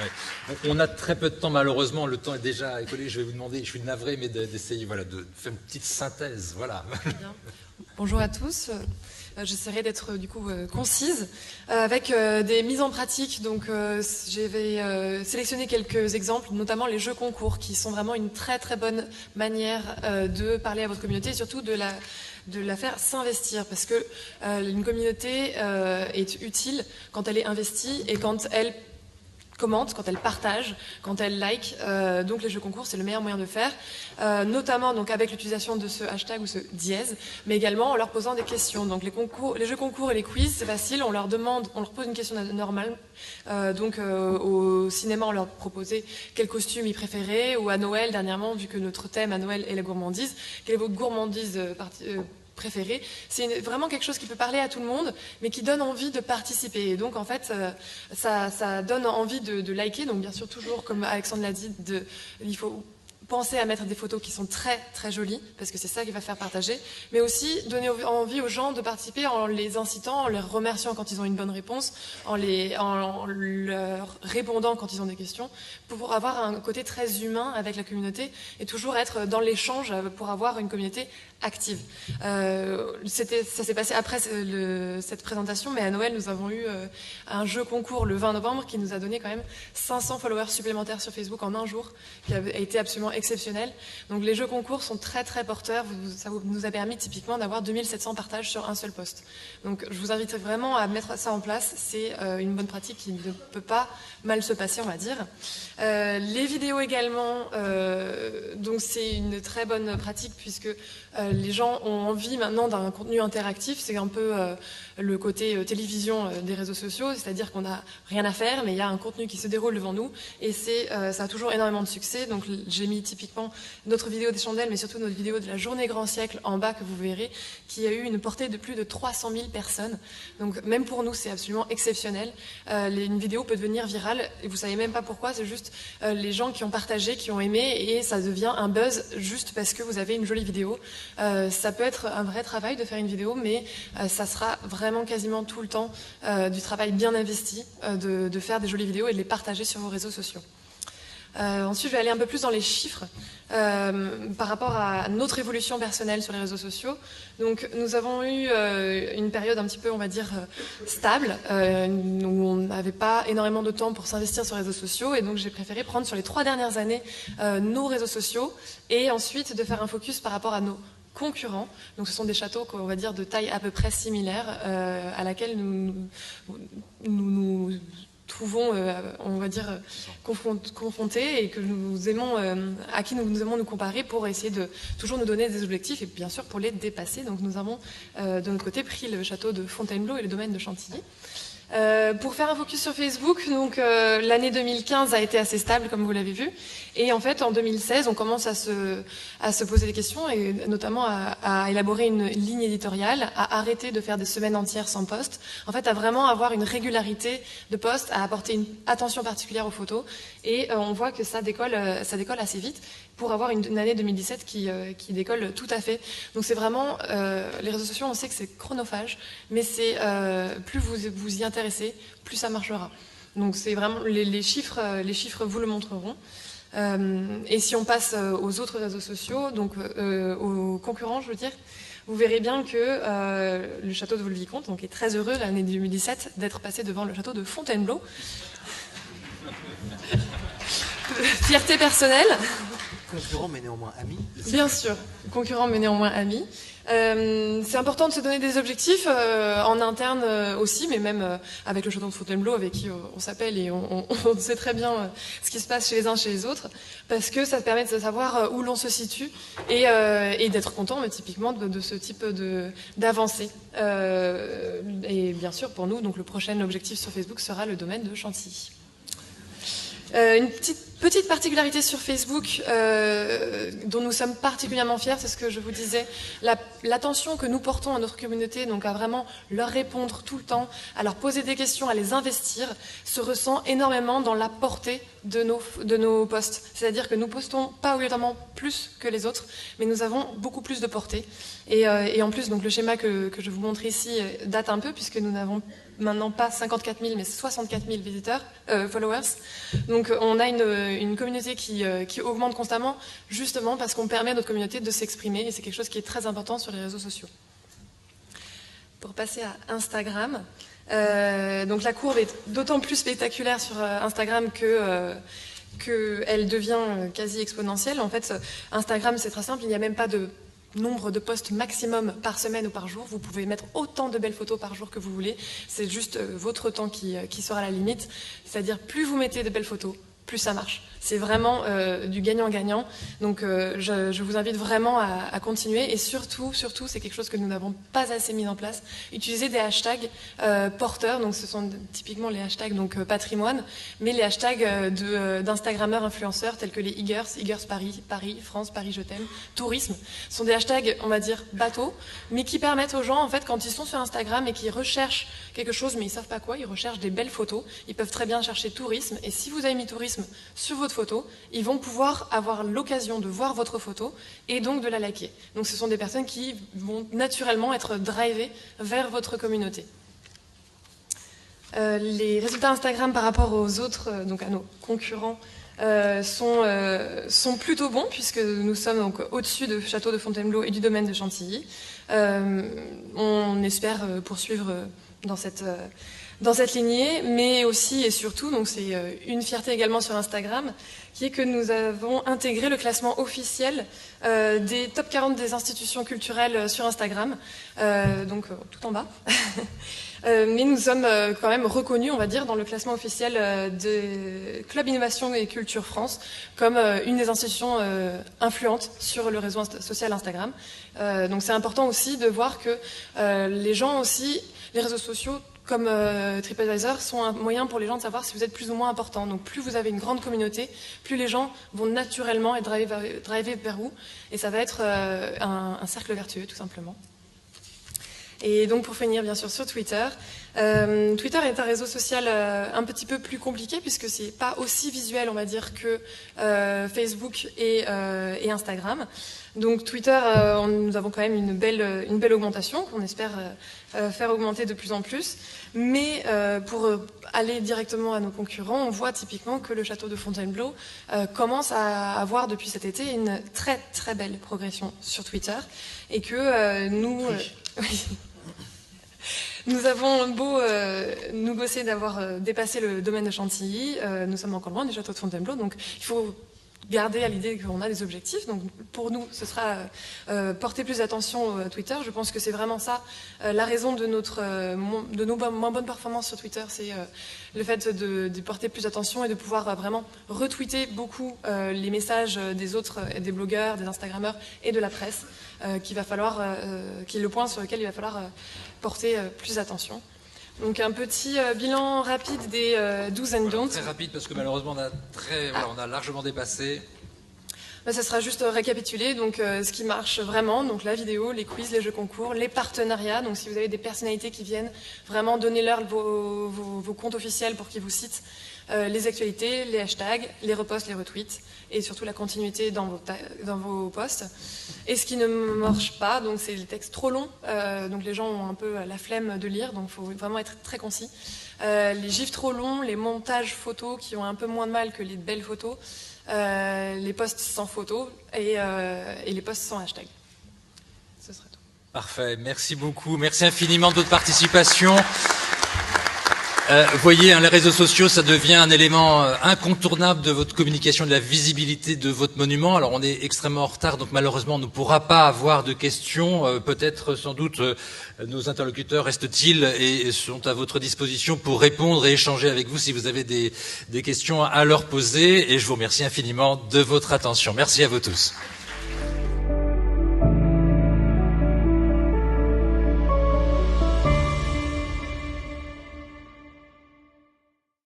Ouais. On a très peu de temps, malheureusement, le temps est déjà écoulé. Je vais vous demander, je suis navré, mais d'essayer voilà, de faire une petite synthèse. Voilà. Bien. Bonjour à tous. J'essaierai d'être du coup concise avec des mises en pratique. Donc, je vais sélectionner quelques exemples, notamment les jeux concours, qui sont vraiment une très très bonne manière de parler à votre communauté et surtout de la faire s'investir, parce que une communauté est utile quand elle est investie et quand elle commente, quand elle partage, quand elle like. Donc les jeux concours, c'est le meilleur moyen de faire, notamment donc avec l'utilisation de ce hashtag ou ce dièse, mais également en leur posant des questions. Donc les jeux concours et les quiz, c'est facile, on leur pose une question normale. Au cinéma, on leur proposait quel costume ils préféraient, ou à Noël dernièrement, vu que notre thème à Noël est la gourmandise, quelle est votre gourmandise préféré. C'est vraiment quelque chose qui peut parler à tout le monde, mais qui donne envie de participer. Et donc, en fait, ça donne envie de liker. Donc, bien sûr, toujours, comme Alexandre l'a dit, il faut penser à mettre des photos qui sont très, très jolies, parce que c'est ça qui va faire partager, mais aussi donner envie aux gens de participer en les incitant, en les remerciant quand ils ont une bonne réponse, en leur répondant quand ils ont des questions, pour avoir un côté très humain avec la communauté et toujours être dans l'échange pour avoir une communauté active. Ça s'est passé après cette présentation, mais à Noël, nous avons eu un jeu concours le 20 novembre qui nous a donné quand même 500 followers supplémentaires sur Facebook en un jour, qui a été absolument exceptionnel. Donc les jeux concours sont très très porteurs. Ça nous a permis typiquement d'avoir 2700 partages sur un seul post. Donc je vous invite vraiment à mettre ça en place. C'est une bonne pratique qui ne peut pas mal se passer, on va dire. Les vidéos également, donc c'est une très bonne pratique puisque les gens ont envie maintenant d'un contenu interactif. C'est un peu le côté télévision des réseaux sociaux, c'est-à-dire qu'on n'a rien à faire, mais il y a un contenu qui se déroule devant nous et ça a toujours énormément de succès. Donc j'ai mis typiquement notre vidéo des chandelles, mais surtout notre vidéo de la journée grand siècle en bas que vous verrez, qui a eu une portée de plus de 300 000 personnes. Donc même pour nous, c'est absolument exceptionnel. Une vidéo peut devenir virale et vous savez même pas pourquoi, c'est juste les gens qui ont partagé, qui ont aimé et ça devient un buzz juste parce que vous avez une jolie vidéo. Ça peut être un vrai travail de faire une vidéo, mais ça sera vraiment quasiment tout le temps du travail bien investi de faire des jolies vidéos et de les partager sur vos réseaux sociaux. Ensuite, je vais aller un peu plus dans les chiffres par rapport à notre évolution personnelle sur les réseaux sociaux. Donc, nous avons eu une période un petit peu, on va dire, stable, où on n'avait pas énormément de temps pour s'investir sur les réseaux sociaux. Et donc, j'ai préféré prendre sur les 3 dernières années nos réseaux sociaux et ensuite de faire un focus par rapport à nos concurrents. Donc ce sont des châteaux qu'on va dire de taille à peu près similaire à laquelle nous trouvons, on va dire, confrontés et que nous aimons, à qui nous aimons nous comparer pour essayer de toujours nous donner des objectifs et bien sûr pour les dépasser. Donc nous avons de notre côté pris le château de Fontainebleau et le domaine de Chantilly. Pour faire un focus sur Facebook, donc l'année 2015 a été assez stable comme vous l'avez vu, et en fait en 2016 on commence à se poser des questions et notamment à élaborer une ligne éditoriale, à arrêter de faire des semaines entières sans post, en fait à vraiment avoir une régularité de post, à apporter une attention particulière aux photos et on voit que ça décolle assez vite pour avoir une année 2017 qui décolle tout à fait. Donc c'est vraiment, les réseaux sociaux, on sait que c'est chronophage, mais c'est plus vous y intéressez, plus ça marchera. Donc c'est vraiment les chiffres vous le montreront. Et si on passe aux autres réseaux sociaux, donc aux concurrents, je veux dire, vous verrez bien que le château de Vaux-le-Vicomte donc, est très heureux l'année 2017 d'être passé devant le château de Fontainebleau. Fierté personnelle. Concurrent mais néanmoins ami. Bien sûr, concurrent mais néanmoins ami. C'est important de se donner des objectifs en interne aussi, mais même avec le château de Fontainebleau avec qui on s'appelle et on sait très bien ce qui se passe chez les uns chez les autres, parce que ça permet de savoir où l'on se situe et d'être content, mais typiquement de ce type d'avancée. Et bien sûr, pour nous, donc le prochain objectif sur Facebook sera le domaine de Chantilly. Une petite particularité sur Facebook dont nous sommes particulièrement fiers, c'est ce que je vous disais, l'attention que nous portons à notre communauté, donc à vraiment leur répondre tout le temps, à leur poser des questions, à les investir, se ressent énormément dans la portée de nos posts. C'est-à-dire que nous postons pas obligatoirement plus que les autres, mais nous avons beaucoup plus de portée. Et en plus, donc le schéma que je vous montre ici date un peu, puisque nous n'avons maintenant pas 54 000 mais 64 000 visiteurs, followers. Donc on a une communauté qui augmente constamment, justement parce qu'on permet à notre communauté de s'exprimer, et c'est quelque chose qui est très important sur les réseaux sociaux. Pour passer à Instagram, donc la courbe est d'autant plus spectaculaire sur Instagram qu'elle devient quasi exponentielle. En fait, Instagram, c'est très simple, il n'y a même pas de nombre de posts maximum par semaine ou par jour. Vous pouvez mettre autant de belles photos par jour que vous voulez. C'est juste votre temps qui sera la limite. C'est-à-dire, plus vous mettez de belles photos, plus ça marche. C'est vraiment du gagnant-gagnant. Donc je vous invite vraiment à continuer. Et surtout, c'est quelque chose que nous n'avons pas assez mis en place. Utilisez des hashtags porteurs. Donc ce sont typiquement les hashtags donc, patrimoine, mais les hashtags d'Instagrammeurs influenceurs tels que les Igers Paris, Paris, France, Paris je t'aime, tourisme. Ce sont des hashtags, on va dire, bateaux, mais qui permettent aux gens, en fait, quand ils sont sur Instagram et qu'ils recherchent quelque chose, mais ils savent pas quoi, ils recherchent des belles photos. Ils peuvent très bien chercher tourisme. Et si vous avez mis tourisme sur votre photo, ils vont pouvoir avoir l'occasion de voir votre photo et donc de la liker. Donc ce sont des personnes qui vont naturellement être drivées vers votre communauté. Les résultats Instagram par rapport aux autres, donc à nos concurrents, sont plutôt bons, puisque nous sommes donc au-dessus de Château de Fontainebleau et du domaine de Chantilly. On espère poursuivre dans cette lignée, mais aussi et surtout, donc c'est une fierté également sur Instagram, qui est que nous avons intégré le classement officiel des top 40 des institutions culturelles sur Instagram, donc tout en bas. Mais nous sommes quand même reconnus, on va dire, dans le classement officiel de Club Innovation et Culture France, comme une des institutions influentes sur le réseau social Instagram. Donc c'est important aussi de voir que les gens aussi, les réseaux sociaux, comme TripAdvisor, sont un moyen pour les gens de savoir si vous êtes plus ou moins important. Donc plus vous avez une grande communauté, plus les gens vont naturellement être drivés vers vous. Et ça va être un cercle vertueux, tout simplement. Et donc pour finir, bien sûr, sur Twitter. Twitter est un réseau social un petit peu plus compliqué, puisque c'est pas aussi visuel, on va dire, que Facebook et Instagram. Donc Twitter, nous avons quand même une belle augmentation qu'on espère faire augmenter de plus en plus. Mais pour aller directement à nos concurrents, on voit typiquement que le château de Fontainebleau commence à avoir depuis cet été une très très belle progression sur Twitter, et que nous... oui. Nous avons beau nous gosser d'avoir dépassé le domaine de Chantilly, nous sommes encore loin du château de Fontainebleau, donc il faut garder à l'idée qu'on a des objectifs. Donc pour nous, ce sera porter plus d'attention à Twitter. Je pense que c'est vraiment ça la raison de nos moins bonnes performances sur Twitter, c'est le fait de porter plus d'attention et de pouvoir vraiment retweeter beaucoup les messages des autres, des blogueurs, des Instagrammeurs et de la presse, qui est le point sur lequel il va falloir porter plus d'attention. Donc un petit bilan rapide des do's and don'ts. Très rapide, parce que malheureusement on a largement dépassé. Ça sera juste récapituler donc ce qui marche vraiment, donc la vidéo, les quiz, les jeux concours, les partenariats. Donc si vous avez des personnalités qui viennent, vraiment donnez-leur vos comptes officiels pour qu'ils vous citent, les actualités, les hashtags, les reposts, les retweets, et surtout la continuité dans vos posts. Et ce qui ne marche pas, donc c'est les textes trop longs, donc les gens ont un peu la flemme de lire, donc il faut vraiment être très concis. les gifs trop longs, les montages photos qui ont un peu moins de mal que les belles photos, les posts sans photos et les posts sans hashtag. Ce serait tout. Parfait, merci beaucoup, merci infiniment de votre participation. Vous voyez, les réseaux sociaux, ça devient un élément incontournable de votre communication, de la visibilité de votre monument. Alors, on est extrêmement en retard, donc malheureusement, on ne pourra pas avoir de questions. Peut-être, sans doute, nos interlocuteurs restent-ils et sont à votre disposition pour répondre et échanger avec vous si vous avez des questions à leur poser. Et je vous remercie infiniment de votre attention. Merci à vous tous.